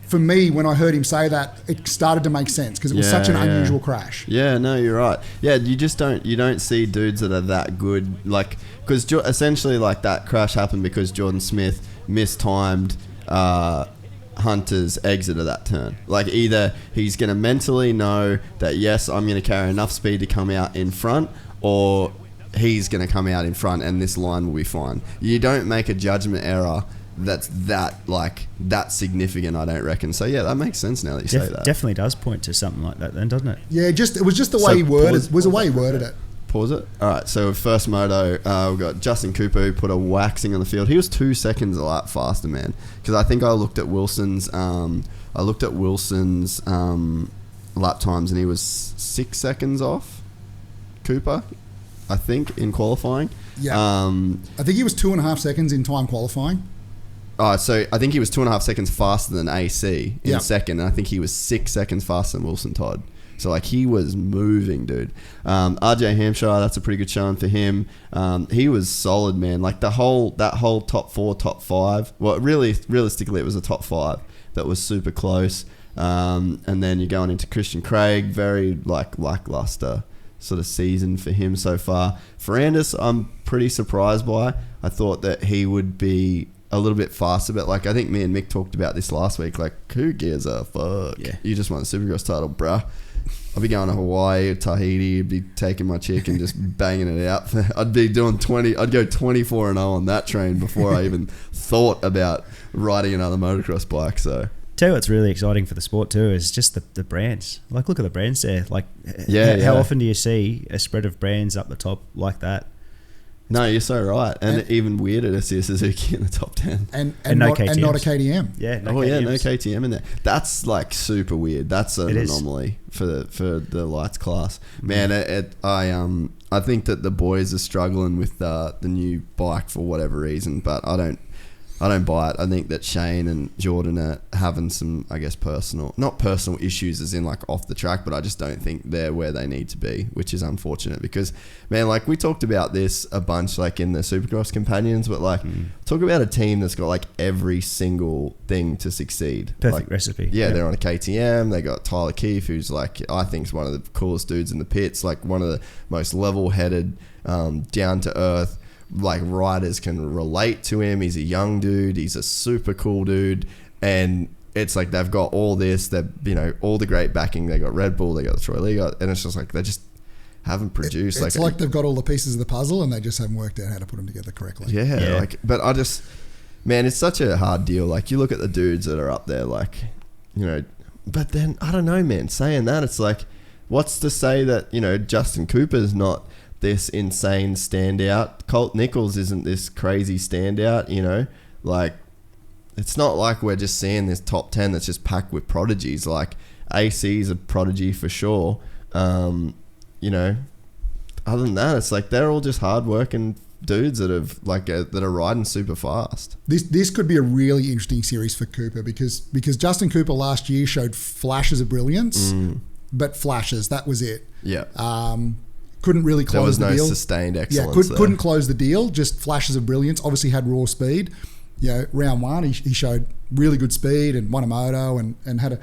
for me, when I heard him say that, it started to make sense because it was such an unusual crash. Yeah, no, you're right. Yeah, you don't see dudes that are that good, like, because essentially like that crash happened because Jordan Smith mistimed Hunter's exit of that turn. Like either he's going to mentally know that yes, I'm going to carry enough speed to come out in front, or he's going to come out in front and this line will be fine. You don't make a judgment error that's that significant, I don't reckon. So yeah, that makes sense now that you say that. Definitely does point to something like that then, doesn't it? Yeah, it was just the way he worded it. Pause it. All right, so first moto, we've got Justin Cooper who put a waxing on the field. He was 2 seconds a lap faster, man. Because I think I looked at Wilson's lap times and he was 6 seconds off Cooper, I think, in qualifying. Yeah. I think he was 2.5 seconds in time qualifying. So I think he was 2.5 seconds faster than AC in second, and I think he was 6 seconds faster than Wilson Todd. So like he was moving, dude. RJ Hampshire, that's a pretty good showing for him. He was solid, man. Like that whole top 4, top 5. Well, realistically, it was a top 5 that was super close. And then you're going into Christian Craig, very lackluster sort of season for him so far. Ferrandis, I'm pretty surprised by. I thought that he would be a little bit faster, but like I think me and Mick talked about this last week. Like, who gives a fuck? Yeah. You just won the Supercross title, bruh. I'd be going to Hawaii or Tahiti. I'd be taking my chick and just banging it out. I'd be doing 20. I'd go 24-0 on that train before I even thought about riding another motocross bike. So, tell you what's really exciting for the sport too is just the brands. Like, look at the brands there. Like, how often do you see a spread of brands up the top like that? No, you're so right. And even weirder to see a Suzuki in the top 10. And not a KTM. Yeah. No KTM in there. That's like super weird. That's an anomaly for the lights class. Man, I think that the boys are struggling with the new bike for whatever reason, but I don't buy it. I think that Shane and Jordan are having some, I guess, not personal issues as in like off the track, but I just don't think they're where they need to be, which is unfortunate because, man, like we talked about this a bunch like in the Supercross Companions, but like talk about a team that's got like every single thing to succeed. Perfect recipe. Yeah, they're on a KTM. They got Tyler Keefe, who's like, I think is one of the coolest dudes in the pits, like one of the most level-headed, down to earth, like riders can relate to him. He's a young dude. He's a super cool dude. And it's like they've got all this, all the great backing. They got Red Bull, they got the Troy Liga, and it's just like they just haven't produced. It's like they've got all the pieces of the puzzle and they just haven't worked out how to put them together correctly. Yeah. But I just, man, it's such a hard deal. Like you look at the dudes that are up there, like, but then I don't know, man. Saying that, it's like, what's to say that Justin Cooper's not this insane standout? Colt Nichols isn't this crazy standout, like it's not like we're just seeing this top 10 that's just packed with prodigies. Like AC's a prodigy for sure. Other than that, it's like they're all just hardworking dudes that have that are riding super fast. This could be a really interesting series for Cooper because Justin Cooper last year showed flashes of brilliance, but flashes, that was it. Yeah. Couldn't really close the deal. There was no sustained excellence. Yeah, couldn't close the deal. Just flashes of brilliance. Obviously had raw speed. Round one he showed really good speed and won a moto and had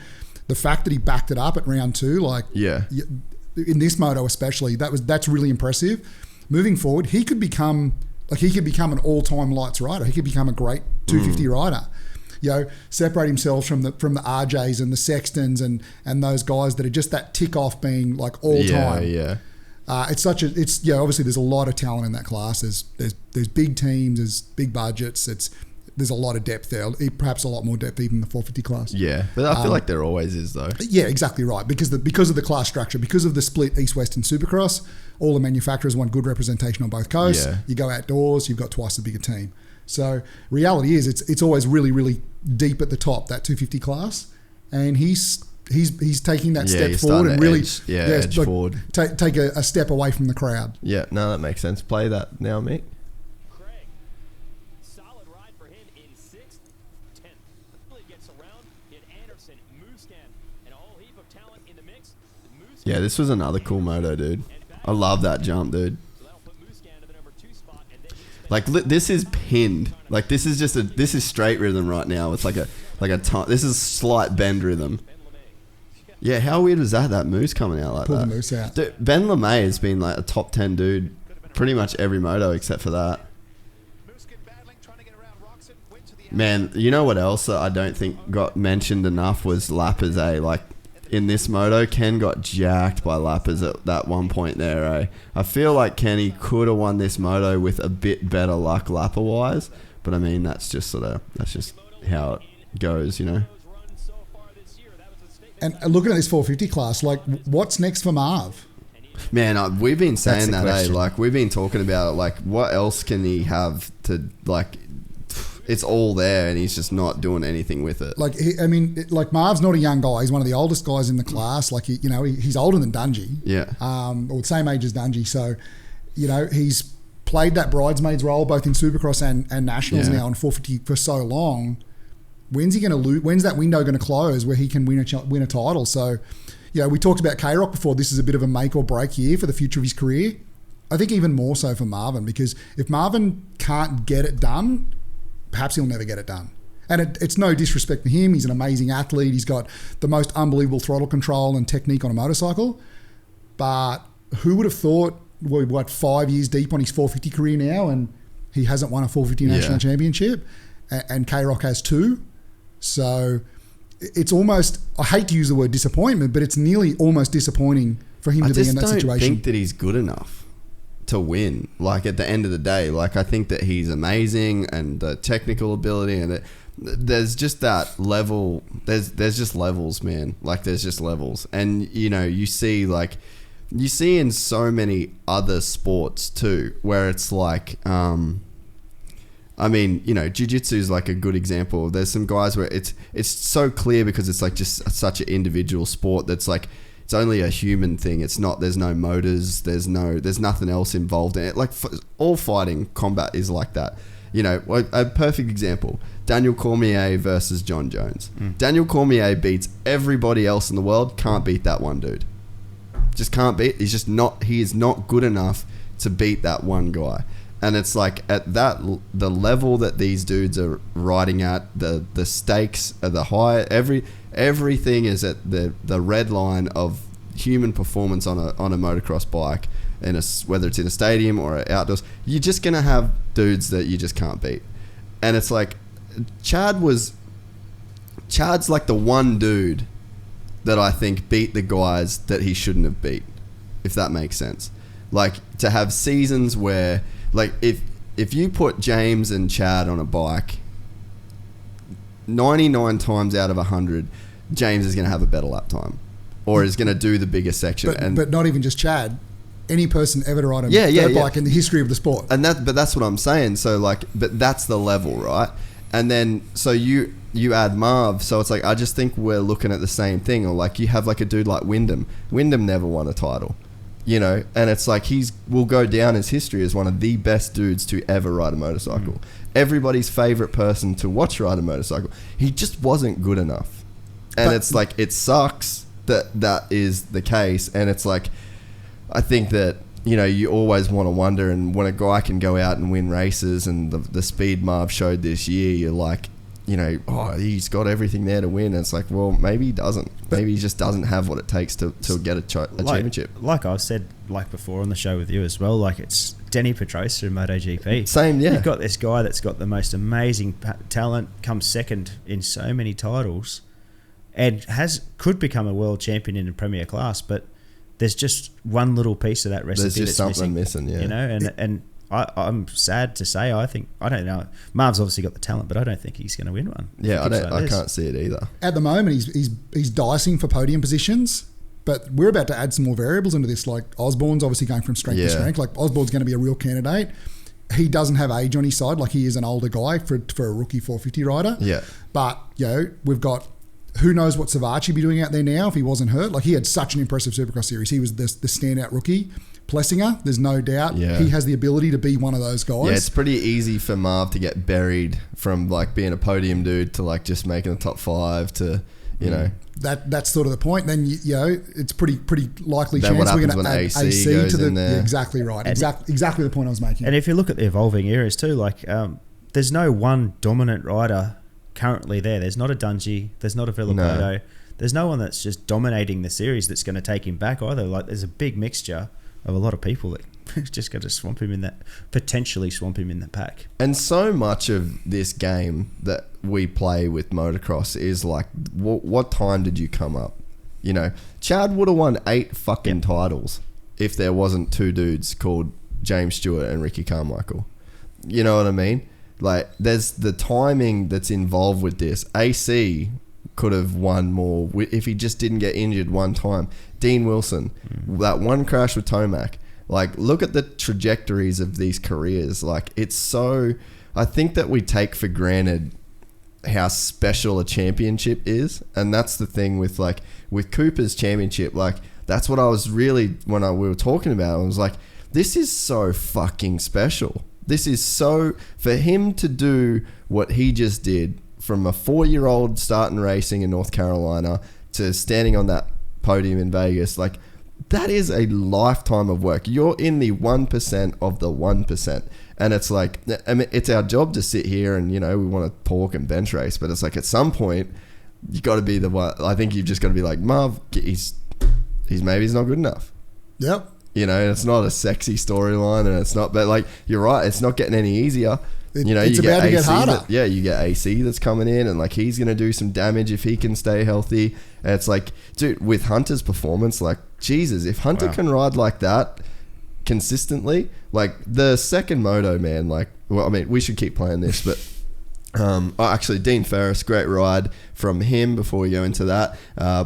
the fact that he backed it up at round 2, like in this moto especially, that's really impressive. Moving forward, he could become an all-time lights rider. He could become a great 250 rider. Separate himself from the RJs and the Sextons and those guys that are just that tick off being like all time. Yeah. Obviously there's a lot of talent in that class. There's big teams, there's big budgets. There's a lot of depth there, perhaps a lot more depth even in the 450 class. Yeah, but I feel like there always is though. Yeah, exactly right. Because of the class structure, because of the split East-West and Supercross, all the manufacturers want good representation on both coasts. Yeah. You go outdoors, you've got twice as big a team. So reality is it's always really, really deep at the top, that 250 class, and he's taking that step forward and really edge forward. Take a step away from the crowd. Yeah, no, that makes sense. Play that now, Mick. Harrison, Muscan, and a whole heap of talent in the mix. Yeah, this was another cool moto, dude. I love that jump, dude. So that'll put Muscan to the number 2 spot, and then Like this is pinned. Like this is straight rhythm right now. It's like a this is slight bend rhythm. Yeah, how weird was that? That moose coming out like Pull that. the moose out. Dude, Ben LeMay has been like a top 10 dude, pretty much every moto except for that. Man, you know what else that I don't think got mentioned enough was Lappers, eh? Like in this moto, Ken got jacked by Lappers at that one point there, eh? I feel like Kenny could have won this moto with a bit better luck Lapper wise, but I mean that's just how it goes, you know. And looking at this 450 class, like, what's next for Marv? Man, we've been saying That's the that, eh? question. Like, we've been talking about it. Like, what else can he have to, like, it's all there and he's just not doing anything with it. Like, like Marv's not a young guy. He's one of the oldest guys in the class. Like, he's older than Dungey. Yeah. Or the same age as Dungey. So, he's played that bridesmaid's role both in Supercross and Nationals now in 450 for so long. When's he going to lose? When's that window going to close where he can win a title? So, we talked about K-Rock before. This is a bit of a make or break year for the future of his career. I think even more so for Marvin, because if Marvin can't get it done, perhaps he'll never get it done. And it's no disrespect to him. He's an amazing athlete. He's got the most unbelievable throttle control and technique on a motorcycle. But who would have thought, we're 5 years deep on his 450 career now and he hasn't won a 450 national championship, and K-Rock has 2. So it's almost, I hate to use the word disappointment, but it's nearly almost disappointing for him to be in that I just don't situation. think that he's good enough to win. Like, at the end of the day, like, I think that he's amazing and the technical ability and there's just that level. There's just levels, man. Like, there's just levels. And, you see in so many other sports too, where it's like, jiu-jitsu is like a good example. There's some guys where it's so clear because it's like just such an individual sport that's like, it's only a human thing. It's not, there's no motors, there's nothing else involved in it. Like all fighting combat is like that. A perfect example, Daniel Cormier versus John Jones. Daniel Cormier beats everybody else in the world, can't beat that one dude. Just can't beat, he is not good enough to beat that one guy. And it's like at the level that these dudes are riding at, the stakes are the high. Everything is at the red line of human performance on a motocross bike, whether it's in a stadium or outdoors. You're just gonna have dudes that you just can't beat. And it's like Chad's like the one dude that I think beat the guys that he shouldn't have beat, if that makes sense. Like, to have seasons where, like, if you put James and Chad on a bike, 99 times out of 100, James is going to have a better lap time or is going to do the bigger section. But not even just Chad. Any person ever to ride a bike in the history of the sport. But that's what I'm saying. So, like, but that's the level, right? And then, so you add Marv, so it's like, I just think we're looking at the same thing. Or like, you have like a dude like Wyndham. Wyndham never won a title. And it's like will go down as history as one of the best dudes to ever ride a motorcycle. Everybody's favorite person to watch ride a motorcycle. He just wasn't good enough. And it's like, it sucks that is the case. And it's like, I think that, you always want to wonder, and when a guy can go out and win races and the speed Marv showed this year, you're like, he's got everything there to win. And it's like, well, maybe he doesn't. Maybe he just doesn't have what it takes to get a championship. Like I've said, like before on the show with you as well, like it's Denny Pedrosa in MotoGP. Same, yeah. You've got this guy that's got the most amazing talent, comes second in so many titles, and could become a world champion in a premier class, but there's just one little piece of that recipe There's just that's something missing, yeah. And I'm sad to say, I don't know. Marv's obviously got the talent, but I don't think he's going to win one. Yeah, I can't see it either. At the moment, he's dicing for podium positions, but we're about to add some more variables into this. Like Osborne's obviously going from strength to strength. Like Osborne's going to be a real candidate. He doesn't have age on his side. Like, he is an older guy for a rookie 450 rider. Yeah. But, we've got, who knows what Savachi be doing out there now if he wasn't hurt. Like, he had such an impressive Supercross series. He was the standout rookie. Plessinger, there's no doubt. Yeah. He has the ability to be one of those guys. Yeah, it's pretty easy for Marv to get buried from like being a podium dude to like just making the top 5 to, you know. That's sort of the point. Then you know it's pretty likely Then chance what we're happens going to when add AC goes to the in there? Yeah, exactly right. Exactly the point I was making. And if you look at the evolving eras too, like there's no one dominant rider currently there. There's not a Dungey. There's not a Villopoto. No. There's no one that's just dominating the series that's going to take him back either. Like there's a big mixture of a lot of people that just going to potentially swamp him in the pack. And so much of this game that we play with motocross is like, what time did you come up? You know, Chad would have won 8 fucking titles if there wasn't 2 dudes called James Stewart and Ricky Carmichael. You know what I mean? Like, there's the timing that's involved with this. AC could have won more if he just didn't get injured one time. Dean Wilson, that one crash with Tomac. Like, look at the trajectories of these careers. Like, it's so... I think that we take for granted how special a championship is. And that's the thing with, like, with Cooper's championship. Like, that's what I was really... When we were talking about it, I was like, this is so fucking special. This is so... For him to do what he just did, from a 4-year-old starting racing in North Carolina to standing on that podium in Vegas, like... That is a lifetime of work. You're in the 1% of the 1%. And it's like, I mean, it's our job to sit here and, you know, we want to talk and bench race. But it's like, at some point, you got to be the one. I think you've just got to be like, Marv, he's not good enough. Yep. You know, it's not a sexy storyline, and it's not, but like, you're right, it's not getting any easier. You know, it's about to get harder. You get AC that's coming in, and like, he's going to do some damage if he can stay healthy. And it's like, dude, with Hunter's performance, like, Jesus, if Hunter can ride like that consistently, like the second moto, man, like, well, I mean, we should keep playing this, but actually, Dean Ferris, great ride from him. Before we go into that,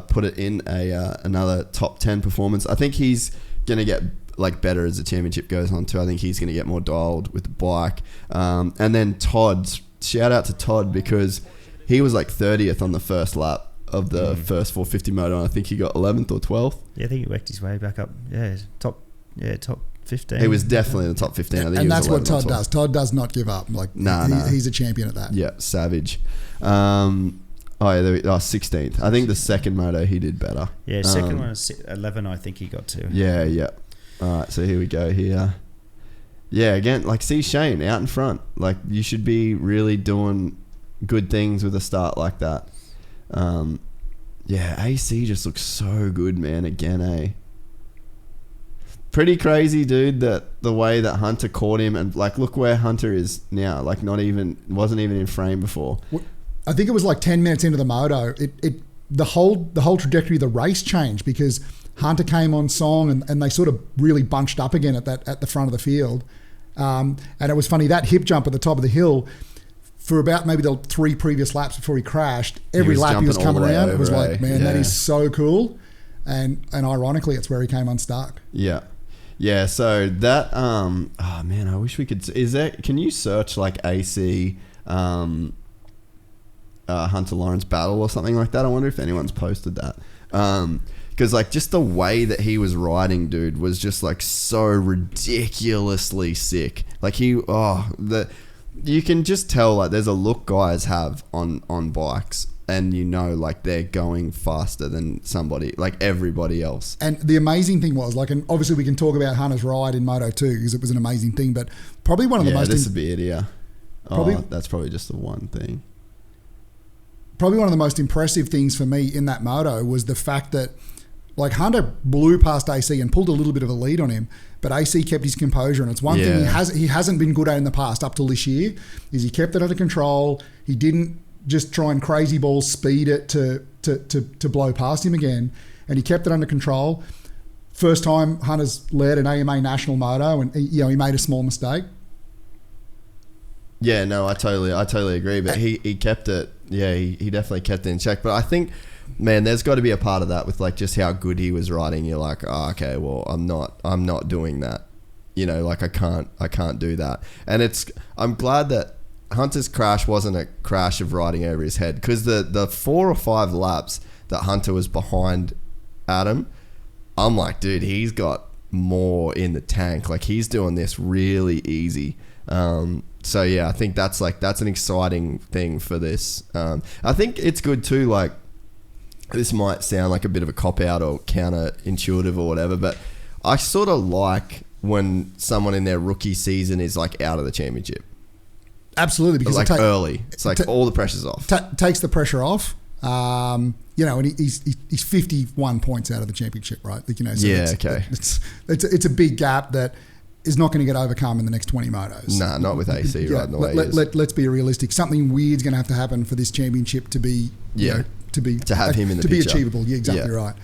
put it in another top 10 performance. I think he's going to get like better as the championship goes on too. I think he's going to get more dialed with the bike. And then Todd, shout out to Todd, because he was like 30th on the first lap of the first 450 moto, and I think he got 11th or 12th. Yeah, I think he worked his way back up. Yeah, top 15. He was definitely in the top 15. I think and that's what 11 or Todd 12. does. Todd does not give up. Like, he's a champion at that. Yeah, savage. 16th. I think the second moto he did better. Yeah, second one was 11, I think he got to. Yeah. All right, so here we go here. Yeah, again, like, see Shane out in front. Like, you should be really doing good things with a start like that. Yeah, AC just looks so good, man, again, eh? Pretty crazy, dude, that the way that Hunter caught him, and like, look where Hunter is now. Like, wasn't even in frame before. I think it was like 10 minutes into the moto. The whole trajectory of the race changed because Hunter came on song and they sort of really bunched up again at the front of the field. And it was funny, that hip jump at the top of the hill, for about maybe the 3 previous laps before he crashed, every lap he was coming around, it was like, man, that is so cool. And ironically, it's where he came unstuck. Yeah. Yeah, so that, oh man, I wish we could, can you search like AC Hunter Lawrence battle or something like that? I wonder if anyone's posted that. Because like, just the way that he was riding, dude, was just like so ridiculously sick. Like you can just tell, like, there's a look guys have on bikes, and you know, like, they're going faster than somebody, like everybody else. And the amazing thing was, like, and obviously we can talk about Hunter's ride in Moto 2 because it was an amazing thing, but probably one of the most... this would be it, yeah. That's probably just the one thing. Probably one of the most impressive things for me in that moto was the fact that, like, Hunter blew past AC and pulled a little bit of a lead on him, but AC kept his composure, and it's one thing he hasn't been good at in the past up till this year, is he kept it under control. He didn't just try and crazy ball speed it to blow past him again, and he kept it under control. First time Hunter's led an AMA national moto, and he made a small mistake. Yeah, no, I totally agree, but he kept it. Yeah, he definitely kept it in check. But I think, man, there's got to be a part of that with, like, just how good he was riding. You're like, oh, okay, well, I'm not doing that. You know, like, I can't do that. And I'm glad that Hunter's crash wasn't a crash of riding over his head, because the 4 or 5 laps that Hunter was behind Adam, I'm like, dude, he's got more in the tank. Like, he's doing this really easy. So yeah, I think that's an exciting thing for this. I think it's good too. Like, this might sound like a bit of a cop-out or counterintuitive or whatever, but I sort of like when someone in their rookie season is like out of the championship. Absolutely, because like early. It's like all the pressure's off. Takes the pressure off. And he's 51 points out of the championship, right? Like, so okay. It's a big gap that is not going to get overcome in the next 20 motos. Nah, not with AC riding the way he is. Let's be realistic. Something weird's going to have to happen for this championship to be, to have him in the picture. Be achievable. Yeah, exactly right.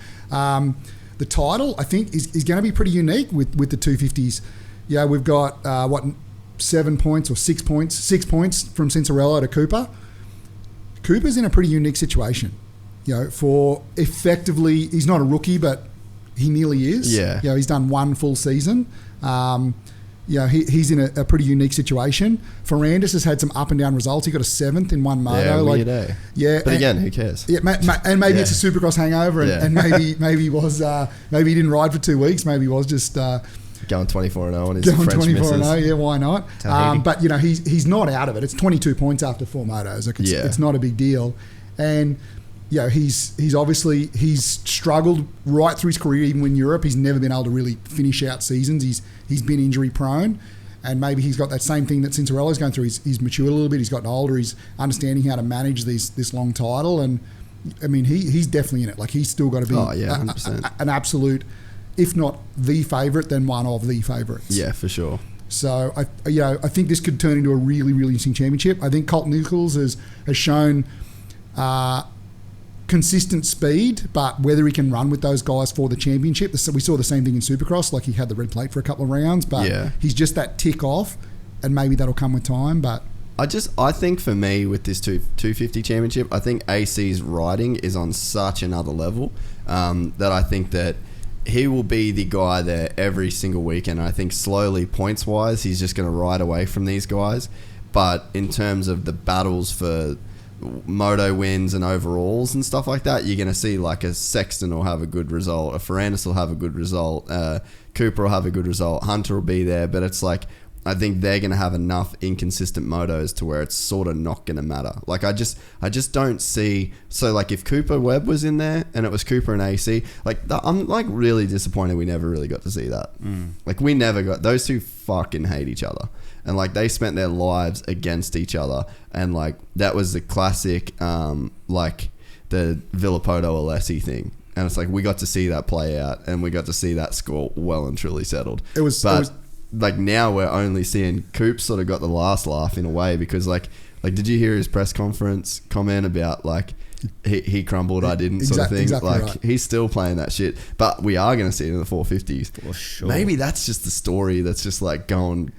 The title, I think, is going to be pretty unique with the 250s. Yeah, we've got 7 points or 6 points? 6 points from Cinderella to Cooper. Cooper's in a pretty unique situation. For effectively, he's not a rookie, but he nearly is. Yeah. He's done one full season. He's in a pretty unique situation. Ferrandis has had some up and down results. He got a 7th in one moto. But again, who cares? Yeah, and maybe it's a Supercross hangover, and maybe he was maybe he didn't ride for 2 weeks. Maybe he was just going 24-0 on his French misses. 24-0. Yeah, why not? But he's not out of it. It's 22 points after 4 motos. Like it's not a big deal, and. He's obviously struggled right through his career. Even in Europe, he's never been able to really finish out seasons. He's been injury prone, and maybe he's got that same thing that Cincerella's going through. He's matured a little bit. He's gotten older. He's understanding how to manage this long title, and I mean he's definitely in it. Like he's still got to be 100%. An absolute, if not the favourite, then one of the favourites. Yeah, for sure. So I think this could turn into a really, really interesting championship. I think Colt Nichols has shown. Consistent speed, but whether he can run with those guys for the championship. We saw the same thing in Supercross, like he had the red plate for a couple of rounds, but he's just that tick off, and maybe that'll come with time. But I think for me with this 250 championship, I think AC's riding is on such another level that I think that he will be the guy there every single weekend. I think slowly, points wise, he's just going to ride away from these guys. But in terms of the battles for moto wins and overalls and stuff like that, you're going to see like a Sexton will have a good result, a Ferrandis will have a good result, Cooper will have a good result, Hunter will be there, but it's like I think they're going to have enough inconsistent motos to where it's sort of not going to matter. Like I just don't see. So like if Cooper Webb was in there and it was Cooper and AC, like I'm like really disappointed we never really got to see that. Like we never got, those two fucking hate each other. And like they spent their lives against each other, and like that was the classic, like the Villapoto Alessi thing. And it's like we got to see that play out, and we got to see that score well and truly settled. Like now we're only seeing Coop sort of got the last laugh in a way, because like did you hear his press conference comment about like he crumbled, I didn't sort of thing. Exactly like right. He's still playing that shit, but we are going to see it in the 450s. For sure. Maybe that's just the story that's just like going,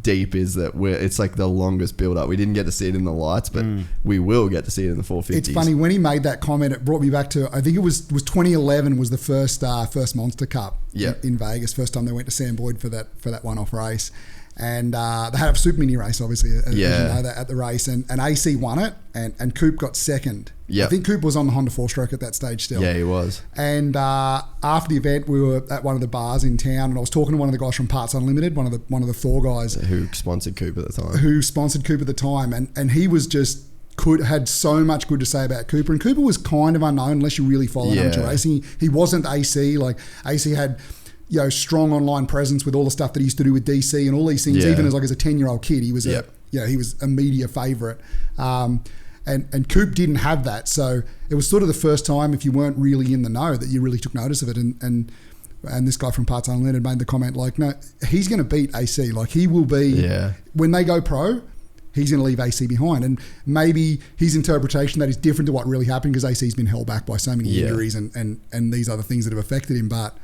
deep, is that it's like the longest build up. We didn't get to see it in the lights, but we will get to see it in the 450s. It's funny when he made that comment. It brought me back to, I think it was 2011 was the first Monster Cup in Vegas. First time they went to Sam Boyd for that one-off race, and they had a super mini race, obviously, as you know, at the race, and AC won it, and Coop got second. I think Coop was on the Honda 4-stroke at that stage still. Yeah, he was. And after the event, we were at one of the bars in town, and I was talking to one of the guys from Parts Unlimited, one of the Thor guys, who sponsored Coop at the time. And he was just had so much good to say about Cooper, and Cooper was kind of unknown unless you really follow amateur racing. He wasn't AC. Like AC had strong online presence with all the stuff that he used to do with DC and all these things. Even as a 10-year-old kid, he was he was a media favourite. And Coop didn't have that, so it was sort of the first time, if you weren't really in the know, that you really took notice of it. And this guy from Parts Unlimited made the comment like, no, he's going to beat AC. Like he will be when they go pro. He's going to leave AC behind, and maybe his interpretation that is different to what really happened, because AC's been held back by so many injuries and these other things that have affected him. But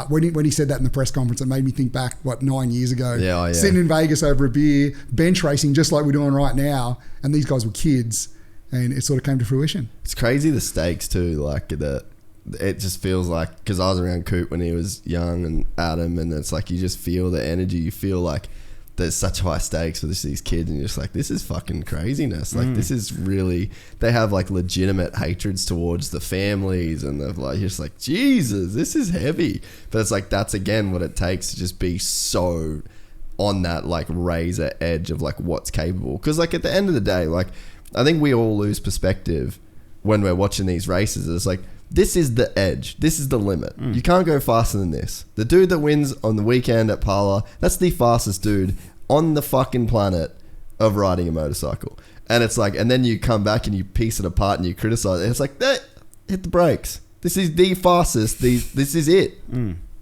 when he said that in the press conference, it made me think back, 9 years ago, sitting in Vegas over a beer, bench racing just like we're doing right now, and these guys were kids, and it sort of came to fruition. It's crazy the stakes too, like it just feels like, because I was around Coop when he was young and Adam, and it's like you just feel the energy, you feel like there's such high stakes for these kids, and you're just like, this is fucking craziness. Like this is really, they have like legitimate hatreds towards the families, and they're like, you're just like, Jesus, this is heavy. But it's like, that's again what it takes to just be so on that like razor edge of like what's capable. Because like at the end of the day, like I think we all lose perspective when we're watching these races. It's like, this is the edge. This is the limit. You can't go faster than this. The dude that wins on the weekend at Pala, that's the fastest dude on the fucking planet of riding a motorcycle. And it's like, and then you come back and you piece it apart and you criticize it. And it's like, hit the brakes. This is the fastest. This is it.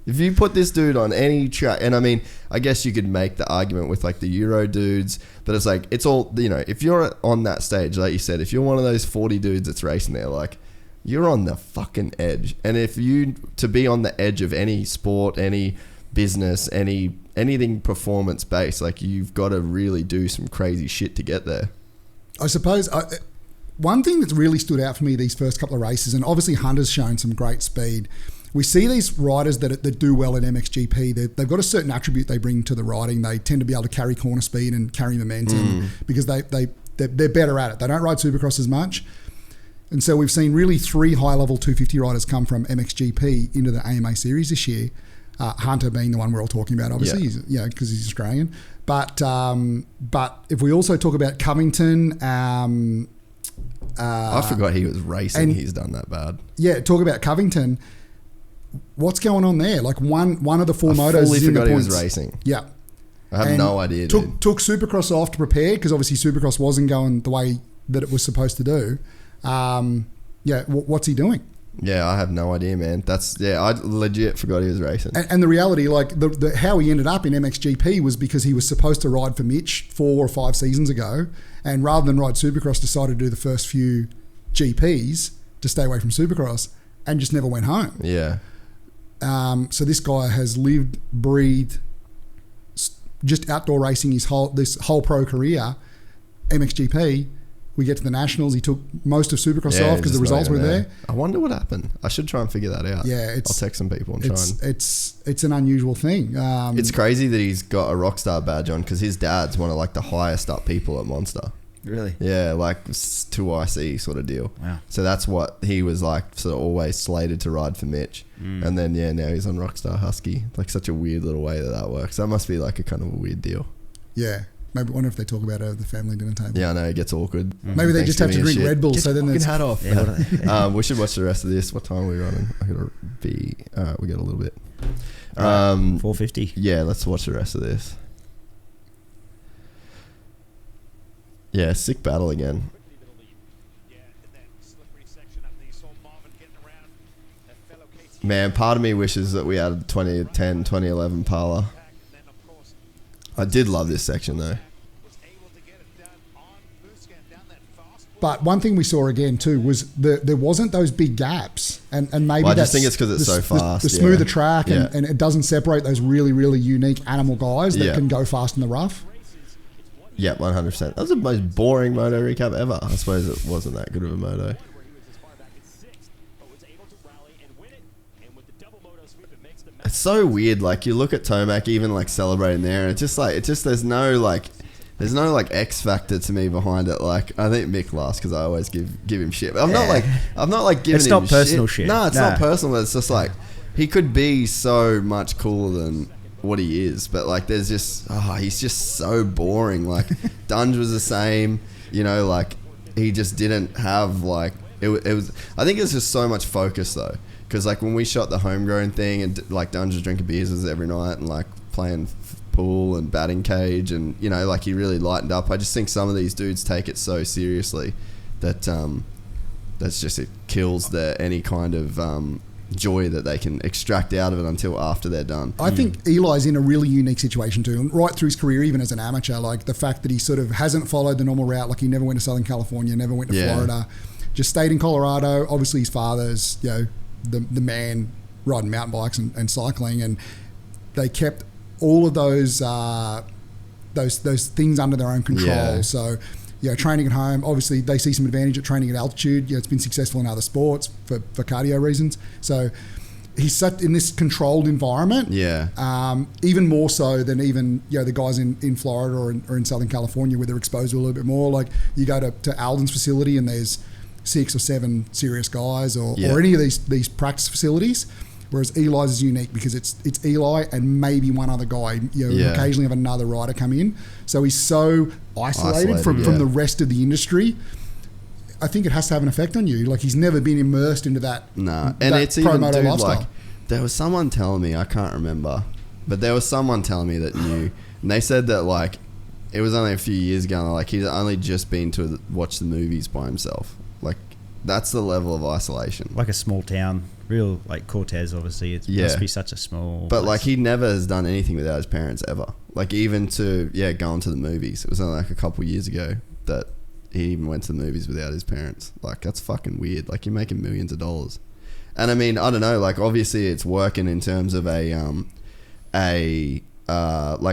If you put this dude on any track, and I mean, I guess you could make the argument with like the Euro dudes, but it's like, it's all, you know, if you're on that stage, like you said, if you're one of those 40 dudes that's racing there, like, you're on the fucking edge. And if you, to be on the edge of any sport, any business, anything performance based, like, you've got to really do some crazy shit to get there. I suppose one thing that's really stood out for me these first couple of races, and obviously Hunter's shown some great speed. We see these riders that do well in MXGP. They've got a certain attribute they bring to the riding. They tend to be able to carry corner speed and carry momentum because they're better at it. They don't ride Supercross as much. And so we've seen really 3 high-level 250 riders come from MXGP into the AMA series this year. Hunter being the one we're all talking about, obviously, because he's Australian. But if we also talk about Covington, I forgot he was racing. He's done that bad. Yeah, talk about Covington. What's going on there? Like one of the 4 motos. I fully is in forgot the he points. was racing. Yeah, I have no idea. Took Supercross off to prepare because obviously Supercross wasn't going the way that it was supposed to do. What's he doing? Yeah, I have no idea, man. I legit forgot he was racing. And the reality, like the how he ended up in MXGP was because he was supposed to ride for Mitch 4 or 5 seasons ago, and rather than ride Supercross, decided to do the first few GPs to stay away from Supercross, and just never went home. Yeah. So this guy has lived, breathed, just outdoor racing this whole pro career. MXGP. We get to the Nationals. He took most of Supercross off because the results were there. I wonder what happened. I should try and figure that out. Yeah, I'll text some people and try and... It's an unusual thing. It's crazy that he's got a Rockstar badge on because his dad's one of like the highest up people at Monster. Really? Yeah, like 2IC sort of deal. Wow. So that's what he was like, sort of always slated to ride for Mitch. And then, now he's on Rockstar Husky. Like, such a weird little way that works. That must be like a kind of a weird deal. Yeah. Maybe wonder if they talk about it at the family dinner table. Yeah, I know, it gets awkward. Maybe they just have to drink Red Bull. Get so then their hat off. Yeah, we should watch the rest of this. What time are we running? I gotta be. We got a little bit. 4:50. Yeah, let's watch the rest of this. Yeah, sick battle again. Man, part of me wishes that we had 2010, 2011 Pala. I did love this section though. But one thing we saw again too was there wasn't those big gaps, and maybe I just think it's because it's so fast. The smoother track, and it doesn't separate those really, really unique animal guys that can go fast in the rough. Yeah, 100%. That was the most boring moto recap ever. I suppose it wasn't that good of a moto. It's so weird. Like, you look at Tomac even like celebrating there, and it's just there's no X factor to me behind it. Like, I think Mick lost because I always give him shit. But I'm not like giving him shit. It's not personal shit. No, it's not personal. It's just like he could be so much cooler than what he is, but like there's just he's just so boring. Like, Dunge was the same, like he just didn't have like it was. I think it's just so much focus though. Because like when we shot the homegrown thing and like Dunge was drinking beers every night and like playing pool and batting cage and like he really lightened up. I just think some of these dudes take it so seriously that that's just, it kills any kind of joy that they can extract out of it until after they're done. I think Eli's in a really unique situation too, and right through his career, even as an amateur, like the fact that he sort of hasn't followed the normal route. Like, he never went to Southern California, never went to Florida, just stayed in Colorado. Obviously his father's the man riding mountain bikes and cycling, and they kept all of those things under their own control. Yeah. So, training at home, obviously they see some advantage at training at altitude. It's been successful in other sports for cardio reasons. So he's set in this controlled environment. Yeah. Even more so than even the guys in Florida or in Southern California, where they're exposed to a little bit more. Like, you go to Alden's facility and there's 6 or 7 serious guys, or any of these practice facilities, whereas Eli's is unique because it's Eli and maybe one other guy. Occasionally have another rider come in, so he's so isolated from the rest of the industry. I think it has to have an effect on you. Like, he's never been immersed into that. No, and that it's even, pro-moto dude, lifestyle. like, there was someone telling me, I can't remember, but there was someone telling me that knew, and they said that, like, it was only a few years ago, and like, he's only just been to watch the movies by himself. Like, that's the level of isolation. Like a small town, real, like Cortez, obviously. It must be such a small But, place. like, he never has done anything without his parents, ever. Like, even to, going to the movies. It was only, like, a couple years ago that he even went to the movies without his parents. Like, that's fucking weird. Like, you're making millions of dollars. And, I mean, I don't know. Like, obviously, it's working in terms of like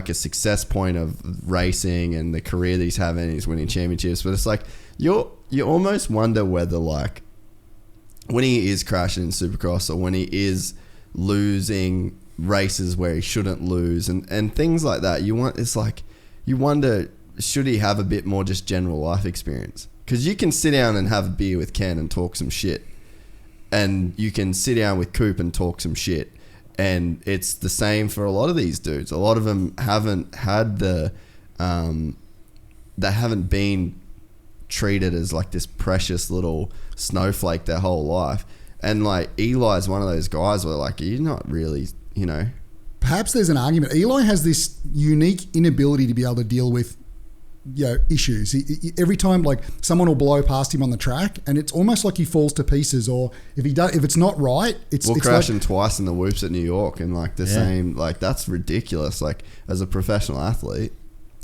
a success point of racing and the career that he's having. He's winning championships. But it's like, you almost wonder whether, like, when he is crashing in Supercross or when he is losing races where he shouldn't lose and things like that, you wonder, should he have a bit more just general life experience? Because you can sit down and have a beer with Ken and talk some shit, and you can sit down with Coop and talk some shit, and it's the same for a lot of these dudes. A lot of them haven't had they haven't been treated as like this precious little snowflake their whole life. And like, Eli's one of those guys where, like, you're not really, Perhaps there's an argument. Eli has this unique inability to be able to deal with, issues. Every time, like, someone will blow past him on the track, and it's almost like he falls to pieces. Or if it's not right, it's crashing twice in the whoops at New York, and like the same, like, that's ridiculous. Like, as a professional athlete,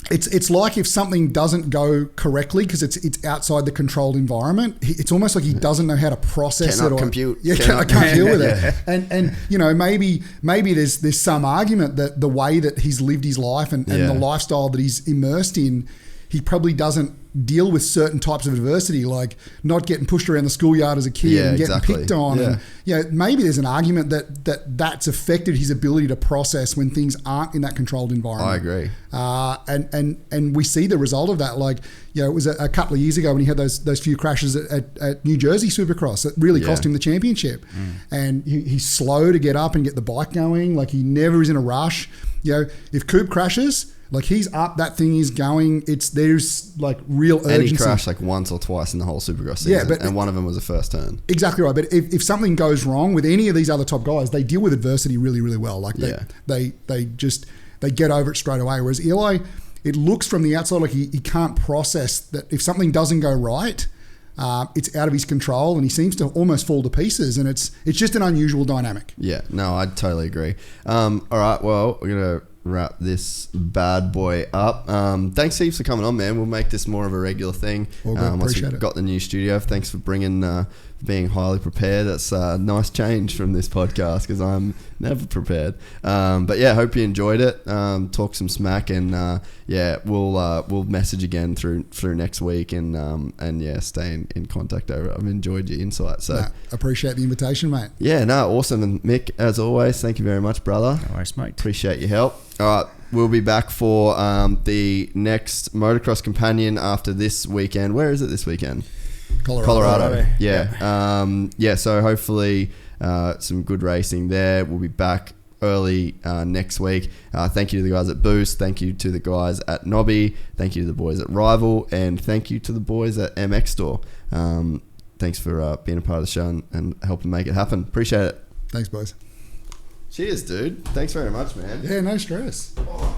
it's like if something doesn't go correctly because it's outside the controlled environment. It's almost like he doesn't know how to process cannot it. Compute. I can't deal with it. And maybe there's some argument that the way that he's lived his life and the lifestyle that he's immersed in, he probably doesn't deal with certain types of adversity, like not getting pushed around the schoolyard as a kid and getting picked on. Yeah. And maybe there's an argument that's affected his ability to process when things aren't in that controlled environment. I agree. And we see the result of that. Like, it was a couple of years ago when he had those few crashes at New Jersey Supercross that really cost him the championship. And he's slow to get up and get the bike going. Like, he never is in a rush. If Coop crashes, like, he's up, that thing is going. There's like real urgency. And he crashed like once or twice in the whole Supercross season, and one of them was a first turn. Exactly right. But if something goes wrong with any of these other top guys, they deal with adversity really, really well. Like, they get over it straight away. Whereas Eli, it looks from the outside like he can't process that if something doesn't go right, it's out of his control, and he seems to almost fall to pieces, and it's just an unusual dynamic. Yeah, no, I totally agree. All right, well, we're gonna wrap this bad boy up. Thanks heaps for coming on, man. We'll make this more of a regular thing. Once we've got the new studio. Thanks for being highly prepared. That's a nice change from this podcast because I'm never prepared. But yeah, hope you enjoyed it. Talk some smack, and we'll message again through next week, and stay in contact over it. I've enjoyed your insight. So appreciate the invitation, mate. Yeah, no, awesome. And Mick, as always, thank you very much, brother. No worries, mate. Appreciate your help. All right, we'll be back for the next motocross companion after this weekend. Where is it this weekend? Colorado. Yeah. So hopefully some good racing there. We'll be back early next week. Thank you to the guys at Boost. Thank you to the guys at Nobby. Thank you to the boys at Rival. And thank you to the boys at MX Store. Thanks for being a part of the show and helping make it happen. Appreciate it. Thanks, boys. Cheers, dude. Thanks very much, man. Yeah, no stress. Oh.